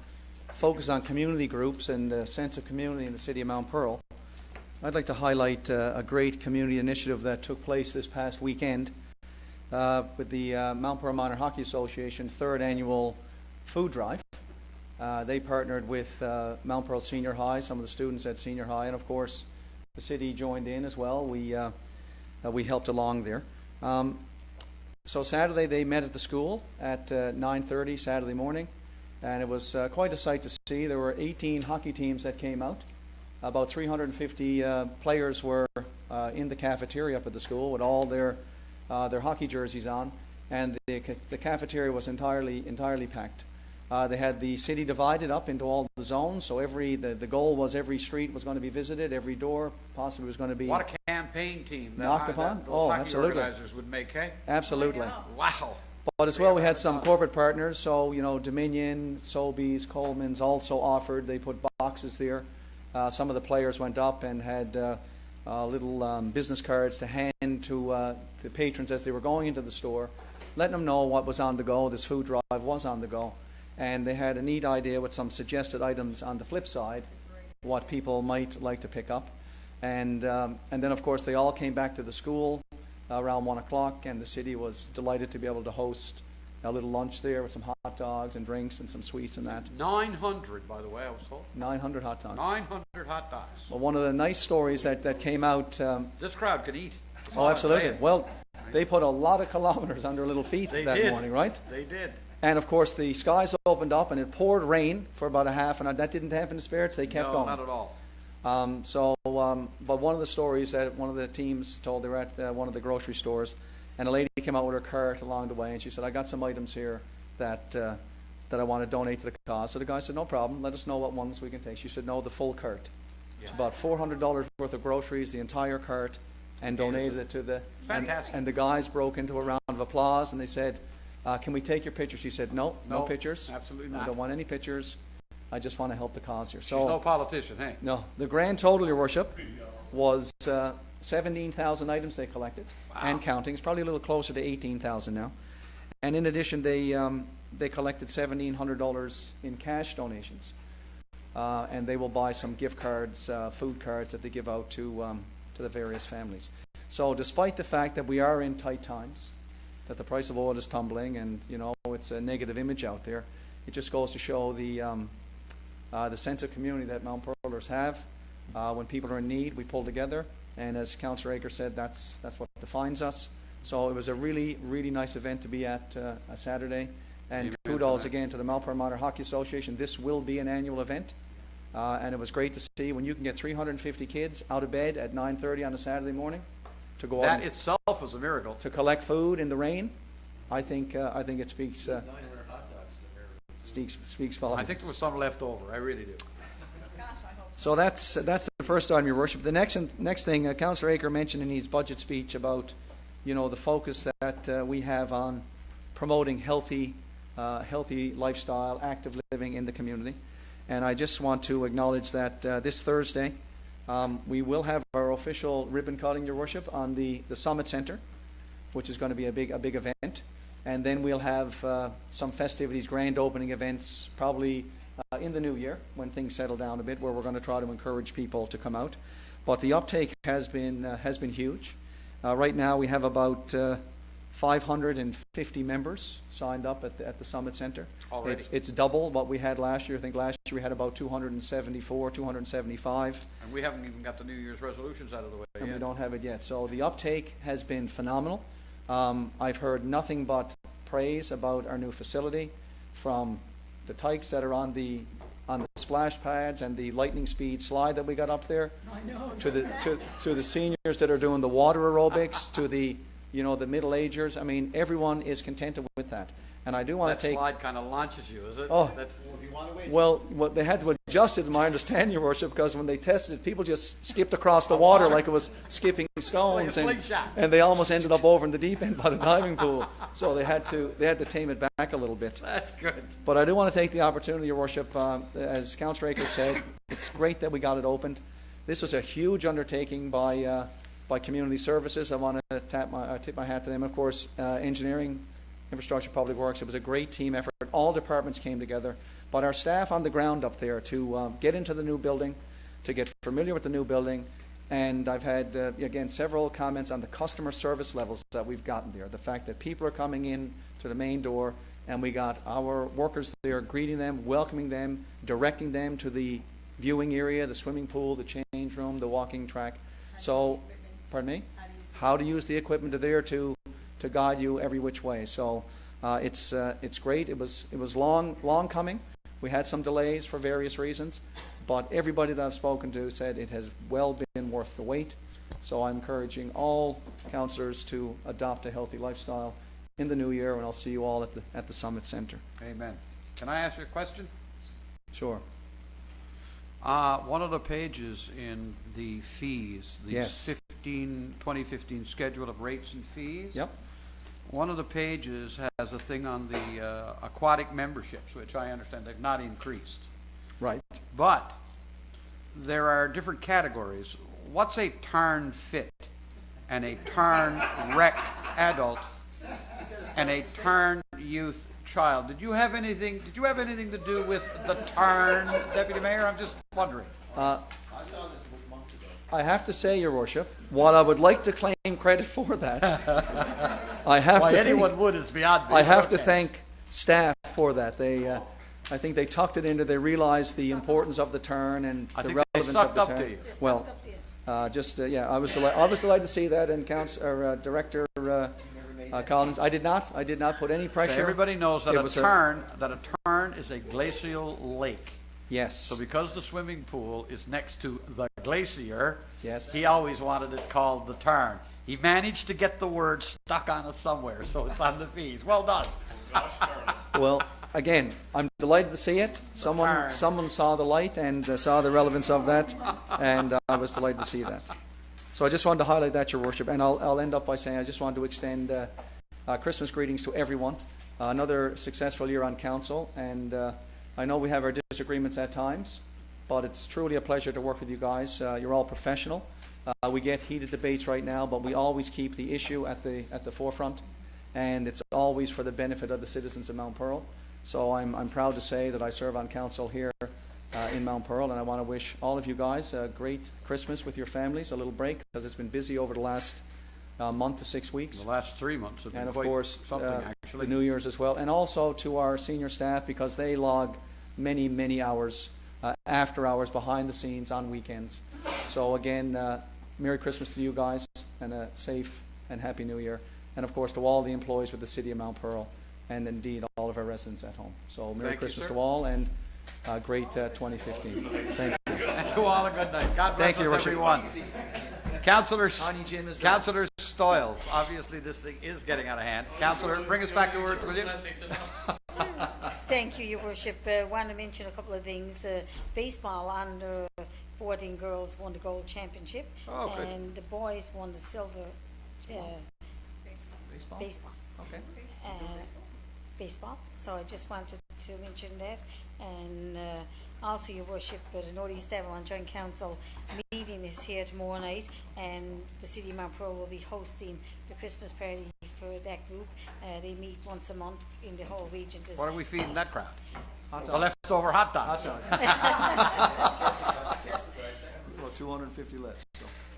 focus on community groups and a sense of community in the city of Mount Pearl, I'd like to highlight a great community initiative that took place this past weekend with the Mount Pearl Minor Hockey Association 3rd Annual Food Drive. They partnered with Mount Pearl Senior High, some of the students at Senior High, and of course the city joined in as well. We helped along there. So Saturday they met at the school at 9:30 Saturday morning, and it was quite a sight to see. There were 18 hockey teams that came out. About 350 players were in the cafeteria up at the school with all their hockey jerseys on, and the cafeteria was entirely packed. They had the city divided up into all the zones, so the goal was every street was going to be visited, every door possibly was going to be what a campaign team knocked upon. Those hockey absolutely. Organizers would make, eh? Absolutely. Wow. But as well, we had some corporate partners, so Dominion, Sobeys, Coleman's also offered. They put boxes there. Some of the players went up and had little business cards to hand to the patrons as they were going into the store, letting them know what was on the go. This food drive was on the go. And they had a neat idea with some suggested items on the flip side, what people might like to pick up. And then, of course, they all came back to the school around 1 o'clock, and the city was delighted to be able to host a little lunch there with some hot dogs and drinks and some sweets and that. 900, by the way, I was told. 900 hot dogs. 900 hot dogs. Well, one of the nice stories that came out... this crowd can eat. Oh, absolutely. Well, they put a lot of kilometers under little feet that morning, right? They did. And, of course, the skies opened up and it poured rain for about a half an hour. That didn't happen to Spirits. They kept going. No, not at all. But one of the stories that one of the teams told, they were at one of the grocery stores, and a lady came out with her cart along the way, and she said, I got some items here that I want to donate to the cause. So the guy said, no problem, let us know what ones we can take. She said, no, the full cart. Yeah. It's about $400 worth of groceries, the entire cart, and donated it to the... Fantastic. And the guys broke into a round of applause, and they said, can we take your pictures? She said, no pictures. Absolutely not. I don't want any pictures. I just want to help the cause here. She's no politician, hey? No. The grand total, Your Worship, was 17,000 items they collected, and counting. It's probably a little closer to 18,000 now. And in addition, they collected $1,700 in cash donations, and they will buy some gift cards, food cards that they give out to the various families. So, despite the fact that we are in tight times, that the price of oil is tumbling, and it's a negative image out there, it just goes to show the sense of community that Mount Pearlers have. When people are in need, we pull together, and as Councillor Aker said, that's what defines us. So it was a really, really nice event to be at a Saturday, and kudos again to the Mount Pearl Minor Hockey Association. This will be an annual event, and it was great to see when you can get 350 kids out of bed at 9:30 on a Saturday morning to go out. That itself is a miracle. To collect food in the rain. I think it speaks. 900 hot dogs is a miracle. Speaks volumes. I think there was some left over. I really do. So that's the first item, Your Worship. The next thing, Councillor Aker mentioned in his budget speech about, the focus that we have on promoting healthy lifestyle, active living in the community. And I just want to acknowledge that this Thursday we will have our official ribbon cutting, Your Worship, on the Summit Centre, which is going to be a big event. And then we'll have some festivities, grand opening events, probably in the new year when things settle down a bit, where we're going to try to encourage people to come out. But the uptake has been huge. Right now we have about 550 members signed up at the Summit Centre. Already. It's double what we had last year. I think last year we had about 274, 275. And we haven't even got the New Year's resolutions out of the way And yet. we don't have it yet. So the uptake has been phenomenal. I've heard nothing but praise about our new facility from the tykes that are on the splash pads and the lightning speed slide that we got up there. I know. To the seniors that are doing the water aerobics, to the the middle agers. I mean, everyone is contented with that. And I do want to take. That slide kind of launches you, is it? Oh. That's, Well, they had to adjust it, in my understanding, Your Worship, because when they tested it, people just skipped across the water like it was skipping stones, Like a slingshot. and they almost ended up over in the deep end by the diving pool. So they had to tame it back a little bit. that's good. But I do want to take the opportunity, Your Worship, as Councillor Akers said, it's great that we got it opened. This was a huge undertaking by Community Services. I want to tip my hat to them. Of course, engineering, infrastructure, public works. It was a great team effort. All departments came together. But our staff on the ground up there to get into the new building, to get familiar with the new building, and I've had, again, several comments on the customer service levels that we've gotten there. The fact that people are coming in to the main door, and we got our workers there greeting them, welcoming them, directing them to the viewing area, the swimming pool, the change room, the walking track. So, pardon me? How to use the equipment there to guide you every which way. So it's great. It was long coming. We had some delays for various reasons, but everybody that I've spoken to said it has well been worth the wait. So I'm encouraging all councillors to adopt a healthy lifestyle in the new year, and I'll see you all at the Summit Centre. Amen. Can I ask you a question? Sure. One of the pages in the fees, the Yes. 2015 schedule of rates and fees. Yep. One of the pages has a thing on the aquatic memberships, which I understand they've not increased. Right. But there are different categories. What's a Tarn Fit and a Tarn Rec adult and a Tarn Youth child? Did you have anything to do with the Tarn, Deputy Mayor? I'm just wondering. I saw this months ago. I have to say, Your Worship, while I would like to claim credit for that, I have Why to anyone would is beyond me. I have to Okay. thank staff for that. They, I think they tucked it into. They realized the importance of the turn and I the think they relevance sucked of the up turn. to you. Well, yeah, I was delighted to see that. And Director Collins, I did not put any pressure. So everybody knows that It a was Tarn is a glacial lake. Yes. So because the swimming pool is next to the glacier, Yes. he always wanted it called the Tarn. He managed to get the word stuck on it somewhere, so it's on the fees. Well done. Well, again, I'm delighted to see it. Someone saw the light and saw the relevance of that, and I was delighted to see that. So I just wanted to highlight that, Your Worship, and I'll end up by saying I just wanted to extend Christmas greetings to everyone. Another successful year on council, and I know we have our disagreements at times, but it's truly a pleasure to work with you guys. You're all professional. We get heated debates right now, but we always keep the issue at the forefront, and it's always for the benefit of the citizens of Mount Pearl. So I'm proud to say that I serve on council here in Mount Pearl, and I want to wish all of you guys a great Christmas with your families, a little break, because it's been busy over the last month to 6 weeks. The last 3 months have been And of quite course, something, actually. the New Year's as well, and also to our senior staff, because they log many hours, after hours, behind the scenes on weekends. So again, Merry Christmas to you guys, and a safe and happy New Year, and of course to all the employees with the City of Mount Pearl, and indeed all of our residents at home. So Merry Thank you, Christmas sir. to all, and great 2015. Thank you. And to all a good night. God bless Thank you, us, Your everyone. Councillor Stoyles, obviously this thing is getting out of hand. Councillor, bring us back to words, will you? Thank you, Your Worship. Want to mention a couple of things. Baseball under 14 girls won the gold championship, Oh, good. and the boys won the silver baseball. Okay. Baseball. So I just wanted to mention that. And also, Your Worship, the North East Avalon Joint Council meeting is here tomorrow night, and the City of Mount Pearl will be hosting the Christmas party for that group. They meet once a month in the whole region. What are we feeding that crowd? Hot The dogs. leftover hot dogs. Well, 250 left.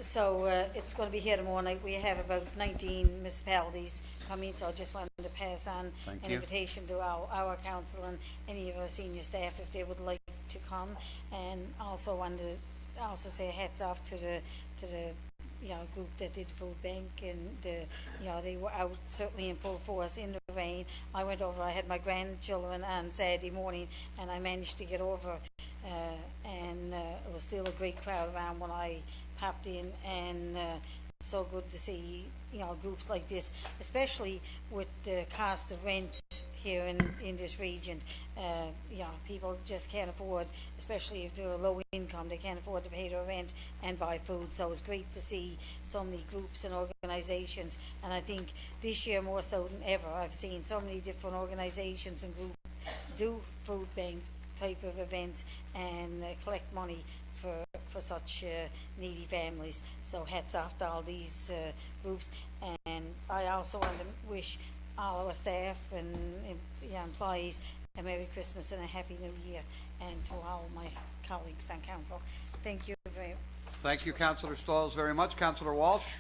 So it's going to be here tomorrow night. We have about 19 municipalities coming, so I just wanted to pass on Thank an you. invitation to our council and any of our senior staff if they would like to come. And also wanted to also say hats off to the group that did Food Bank, and they were out certainly in full force in the rain. I went over. I had my grandchildren on Saturday morning, and I managed to get over and it was still a great crowd around when I popped in, and so good to see, you know, groups like this, especially with the cost of rent here in this region. You know, people just can't afford, especially if they're low income, they can't afford to pay their rent and buy food. So it's great to see so many groups and organisations, and I think this year more so than ever, I've seen so many different organisations and groups do food bank type of events and collect money for such needy families. So hats off to all these groups, and I also want to wish all our staff and employees a Merry Christmas and a Happy New Year, and to all my colleagues on council. Thank you very much. Thank you, Councillor Stalls, very much. Councillor Walsh.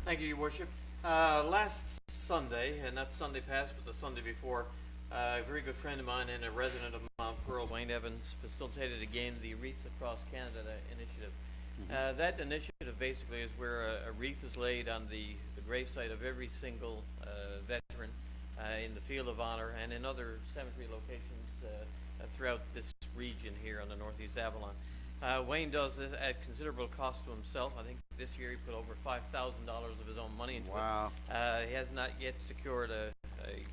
Thank you, Your Worship. Last Sunday, and not Sunday past, but the Sunday before, a very good friend of mine and a resident of Mount Pearl, Wayne Evans, facilitated again the Wreaths Across Canada initiative. That initiative basically is where a wreath is laid on the gravesite of every single veteran in the Field of Honor and in other cemetery locations throughout this region here on the Northeast Avalon. Wayne does this at considerable cost to himself. I think this year he put over $5,000 of his own money into it. He has not yet secured a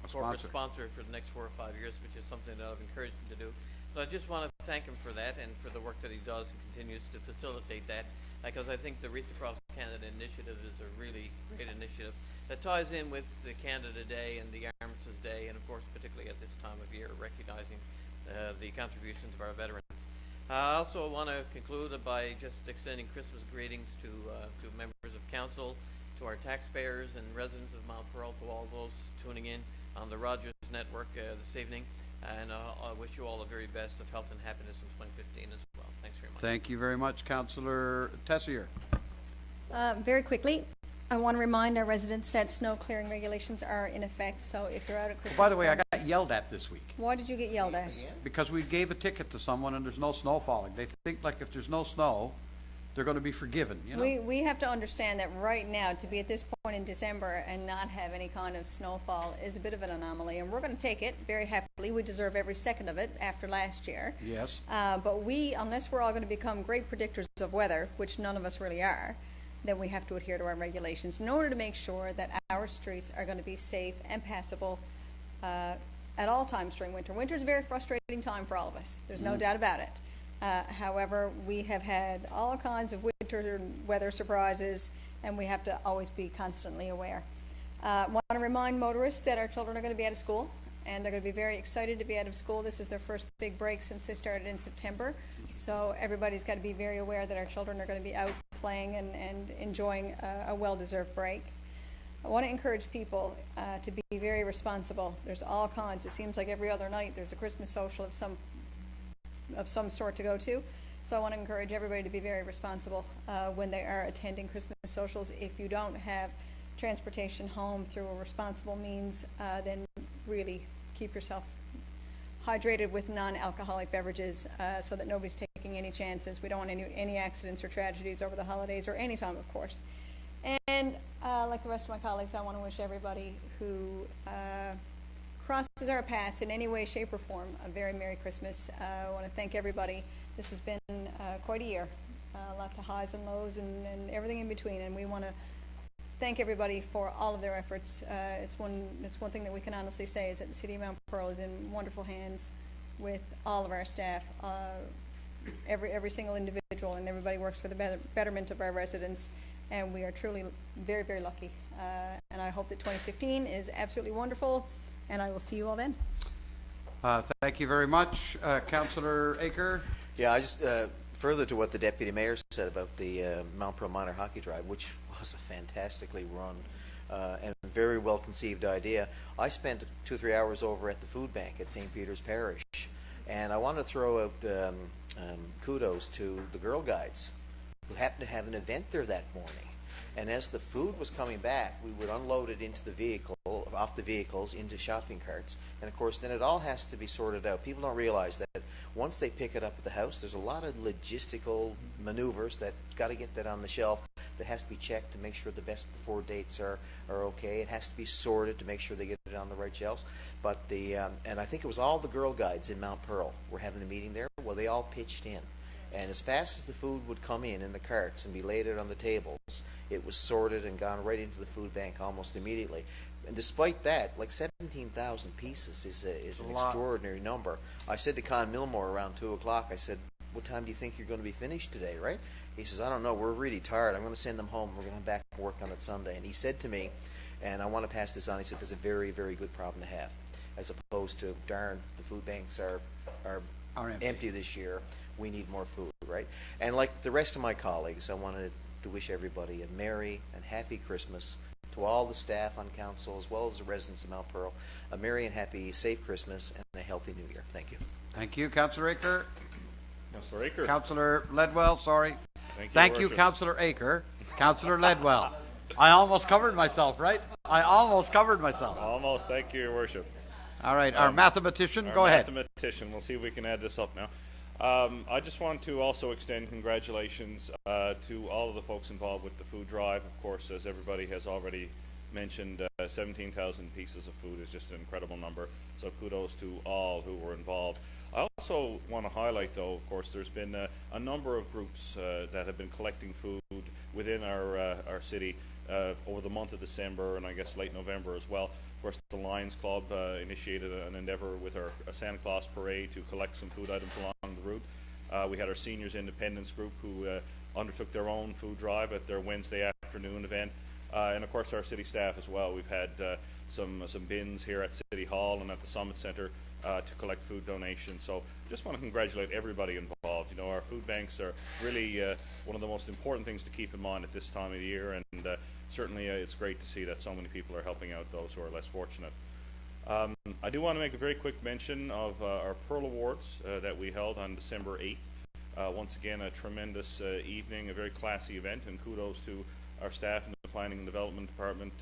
corporate sponsor for the next 4 or 5 years, which is something that I've encouraged him to do. So I just want to thank him for that and for the work that he does and continues to facilitate that, because I think the Wreaths Across Canada initiative is a really great initiative that ties in with the Canada Day and the Armistice Day, and of course particularly at this time of year, recognizing the contributions of our veterans. I also want to conclude by just extending Christmas greetings to members of council, to our taxpayers and residents of Mount Pearl, to all those tuning in on the Rogers Network this evening, and I wish you all the very best of health and happiness in 2015 as well. Thanks very much. Thank you very much, Councillor Tessier. Very quickly, I want to remind our residents that snow clearing regulations are in effect, so if you're out at Christmas... By the way, I parties- got yelled at this week Why did you get yelled at? because we gave a ticket to someone and there's no snow falling. They think like if there's no snow, they're going to be forgiven, you know? We have to understand that right now, to be at this point in December and not have any kind of snowfall is a bit of an anomaly, and we're going to take it very happily. We deserve every second of it after last year. Yes. But unless we're all going to become great predictors of weather, which none of us really are, then we have to adhere to our regulations in order to make sure that our streets are going to be safe and passable at all times during winter. Winter is a very frustrating time for all of us. There's no doubt about it. However, we have had all kinds of winter weather surprises, and we have to always be constantly aware. Want to remind motorists that our children are going to be out of school, and they're going to be very excited to be out of school. This is their first big break since they started in September. So everybody's got to be very aware that our children are going to be out playing and enjoying a well-deserved break. I want to encourage people to be very responsible. There's all kinds. It seems like every other night there's a Christmas social of some sort to go to. So I want to encourage everybody to be very responsible when they are attending Christmas socials. If you don't have transportation home through a responsible means, then really keep yourself hydrated with non-alcoholic beverages so that nobody's taking any chances. We don't want any accidents or tragedies over the holidays or any time, of course. And like the rest of my colleagues, I want to wish everybody who crosses our paths in any way, shape, or form a very Merry Christmas. I want to thank everybody. This has been quite a year. Lots of highs and lows and everything in between, and we want to thank everybody for all of their efforts. It's one thing that we can honestly say is that the City of Mount Pearl is in wonderful hands with all of our staff, every single individual, and everybody works for the betterment of our residents, and we are truly very, very lucky. And I hope that 2015 is absolutely wonderful, and I will see you all then. Thank you very much. Councillor Aker. Yeah, I just further to what the Deputy Mayor said about the Mount Pearl Minor Hockey Drive, which was a fantastically run and very well conceived idea. I spent 2 or 3 hours over at the food bank at St. Peter's Parish, and I want to throw out kudos to the Girl Guides who happened to have an event there that morning. And as the food was coming back, we would unload it into the vehicle, off the vehicles, into shopping carts. And of course, then it all has to be sorted out. People don't realize that once they pick it up at the house, there's a lot of logistical maneuvers that got to get that on the shelf. that has to be checked to make sure the best before dates are okay. It has to be sorted to make sure they get it on the right shelves. But and I think it was all the Girl Guides in Mount Pearl were having a meeting there. Well, they all pitched in. And as fast as the food would come in the carts and be laid out on the tables, it was sorted and gone right into the food bank almost immediately. And despite that, like 17,000 pieces is an extraordinary number. I said to Con Milmore around 2 o'clock, I said, what time do you think you're going to be finished today, right? He says, I don't know, we're really tired. I'm going to send them home. We're going to come back and work on it Sunday. And he said to me, and I want to pass this on, he said, that's a very, very good problem to have, as opposed to, darn, the food banks are empty this year. We need more food, right? And like the rest of my colleagues, I wanted to wish everybody a Merry and Happy Christmas. To all the staff on council, as well as the residents of Mount Pearl, a Merry and Happy, safe Christmas and a healthy New Year. Thank you. Thank you, Councillor Aker. Councillor Aker. Councillor Ledwell, sorry. Thank you, Councillor Aker. Councillor Ledwell. I almost covered myself, right? I almost covered myself. Almost. Thank you, Your Worship. All right, our mathematician, go ahead. Mathematician. We'll see if we can add this up now. I just want to also extend congratulations to all of the folks involved with the food drive. Of course, as everybody has already mentioned, 17,000 pieces of food is just an incredible number. So kudos to all who were involved. I also want to highlight, though, of course, there's been a number of groups that have been collecting food within our city over the month of December and I guess late November as well. Of course, the Lions Club initiated an endeavor with our Santa Claus parade to collect some food items along the route. We had our Seniors Independence Group who undertook their own food drive at their Wednesday afternoon event. And of course our city staff as well. We've had some bins here at City Hall and at the Summit Centre to collect food donations. So just want to congratulate everybody involved. You know, our food banks are really one of the most important things to keep in mind at this time of the year, and certainly it's great to see that so many people are helping out those who are less fortunate. I do want to make a very quick mention of our Pearl Awards that we held on December 8th. Once again, a tremendous evening, a very classy event, and kudos to our staff in the Planning and Development Department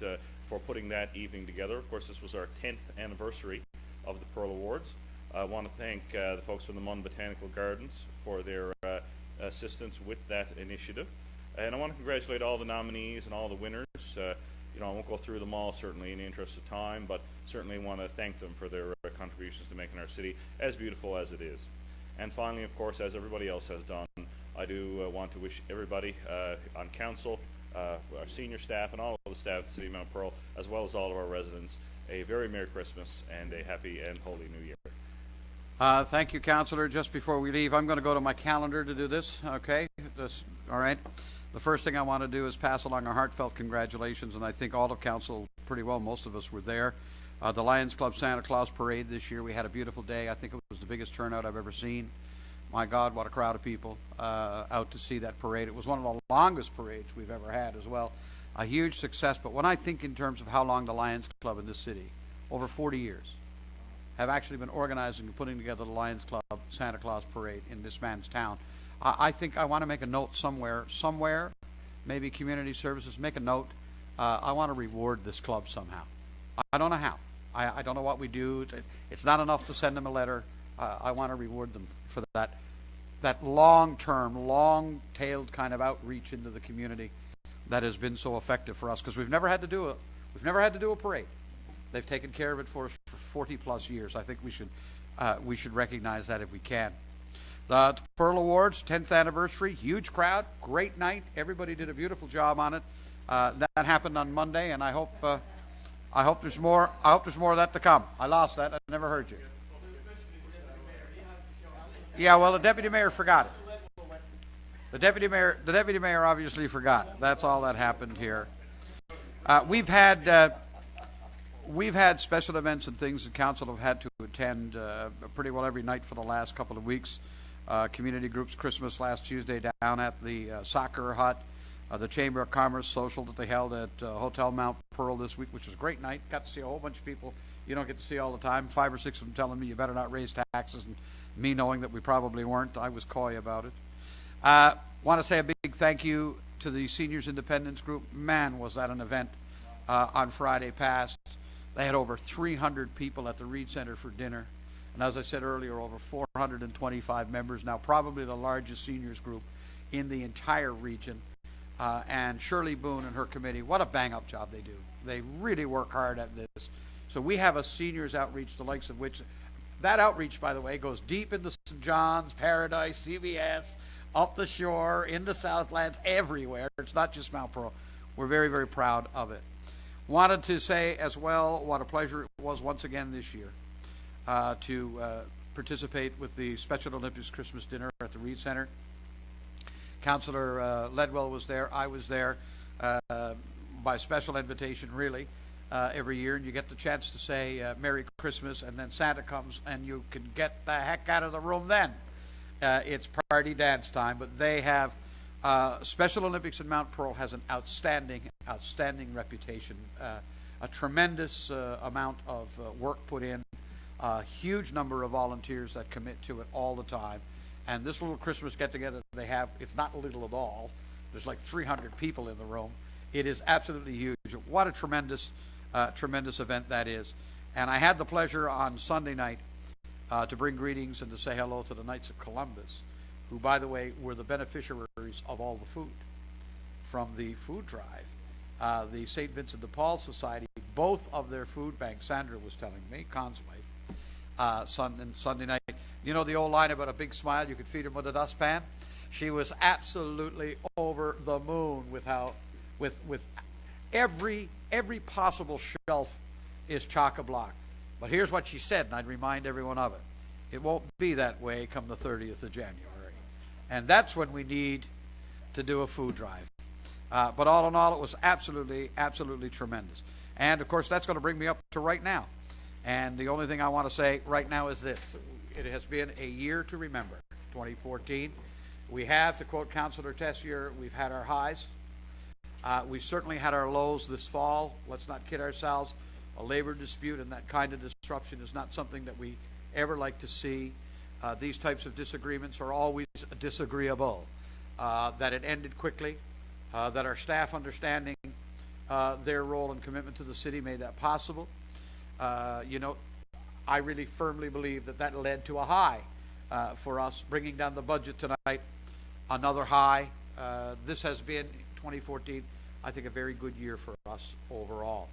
for putting that evening together. Of course, this was our 10th anniversary of the Pearl Awards. I want to thank the folks from the Munn Botanical Gardens for their assistance with that initiative. And I want to congratulate all the nominees and all the winners. You know, I won't go through them all, certainly, in the interest of time, but certainly want to thank them for their contributions to making our city as beautiful as it is. And finally, of course, as everybody else has done, I do want to wish everybody on council, our senior staff, and all of the staff of the City of Mount Pearl, as well as all of our residents, a very Merry Christmas and a Happy and Holy New Year. Thank you, Councillor. Just before we leave, I'm going to go to my calendar to do this, okay? All right. The first thing I want to do is pass along our heartfelt congratulations, and I think all of council, pretty well, most of us were there. The Lions Club Santa Claus Parade this year, we had a beautiful day. I think it was the biggest turnout I've ever seen. My God, what a crowd of people out to see that parade. It was one of the longest parades we've ever had as well. A huge success, but when I think in terms of how long the Lions Club in this city, over 40 years, have actually been organizing and putting together the Lions Club Santa Claus Parade in this man's town, I think I want to make a note somewhere, maybe community services, make a note. I want to reward this club somehow. I don't know how. I don't know what we do. It's not enough to send them a letter. I want to reward them for that long-term, long-tailed kind of outreach into the community that has been so effective for us, because we've never had to do a parade. They've taken care of it for us for 40 plus years. I think we should recognize that if we can. The Pearl Awards 10th anniversary, huge crowd, great night. Everybody did a beautiful job on it. That happened on Monday, and I hope there's more. I hope there's more of that to come. I lost that. I never heard you. Yeah, well, the deputy mayor forgot it. The deputy mayor obviously forgot. That's all that happened here. We've had special events and things that council have had to attend pretty well every night for the last couple of weeks. Community groups Christmas last Tuesday down at the soccer hut. The Chamber of Commerce social that they held at Hotel Mount Pearl this week, which was a great night. Got to see a whole bunch of people you don't get to see all the time. 5 or 6 of them telling me you better not raise taxes, and me knowing that we probably weren't. I was coy about it. Want to say a big thank you to the Seniors Independence Group. Man, was that an event on Friday past. They had over 300 people at the Reed Center for dinner. And as I said earlier, over 425 members, now probably the largest seniors group in the entire region. and Shirley Boone and her committee. What a bang-up job they do. They really work hard at this. So we have a seniors outreach, the likes of which, that outreach, by the way, goes deep into St. John's, Paradise, CVS, up the shore, into Southlands, everywhere. It's not just Mount Pearl. We're very, very proud of it. Wanted to say as well what a pleasure it was once again this year to participate with the Special Olympics Christmas dinner at the Reed Center. Councillor Ledwell was there. I was there by special invitation, really, every year. And you get the chance to say Merry Christmas, and then Santa comes, and you can get the heck out of the room then. It's party dance time. But they have Special Olympics in Mount Pearl has an outstanding reputation, a tremendous amount of work put in, a huge number of volunteers that commit to it all the time. And this little Christmas get-together they have, it's not little at all. There's like 300 people in the room. It is absolutely huge. What a tremendous event that is. And I had the pleasure on Sunday night to bring greetings and to say hello to the Knights of Columbus, who, by the way, were the beneficiaries of all the food from the food drive. The St. Vincent de Paul Society, both of their food banks, Sandra was telling me, Con's wife, Sunday night. You know the old line about a big smile, you could feed him with a dustpan? She was absolutely over the moon with how, with every possible shelf is chock-a-block. But here's what she said, and I'd remind everyone of it. It won't be that way come the 30th of January. And that's when we need to do a food drive. But all in all, it was absolutely tremendous. And, of course, that's going to bring me up to right now. And the only thing I want to say right now is this. It has been a year to remember, 2014. We have, to quote Councillor Tessier, we've had our highs. We've certainly had our lows this fall. Let's not kid ourselves. A labor dispute and that kind of disruption is not something that we ever like to see. These types of disagreements are always disagreeable. That it ended quickly, that our staff understanding their role and commitment to the city made that possible. I really firmly believe that led to a high for us, bringing down the budget tonight, another high. This has been, 2014, I think, a very good year for us overall.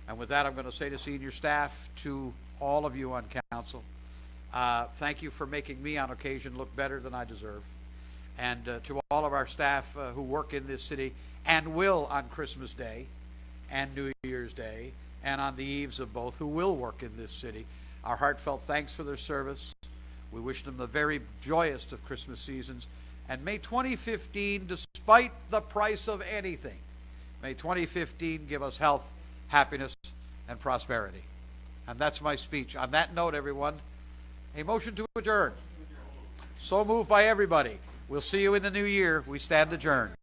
And with that, I'm going to say to senior staff, to all of you on council, thank you for making me on occasion look better than I deserve. And to all of our staff who work in this city and will on Christmas Day and New Year's Day and on the eves of both, who will work in this city, our heartfelt thanks for their service. We wish them the very joyous of Christmas seasons. And may 2015, despite the price of anything, may 2015 give us health, happiness, and prosperity. And that's my speech. On that note, everyone, a motion to adjourn. So moved by everybody. We'll see you in the new year. We stand adjourned.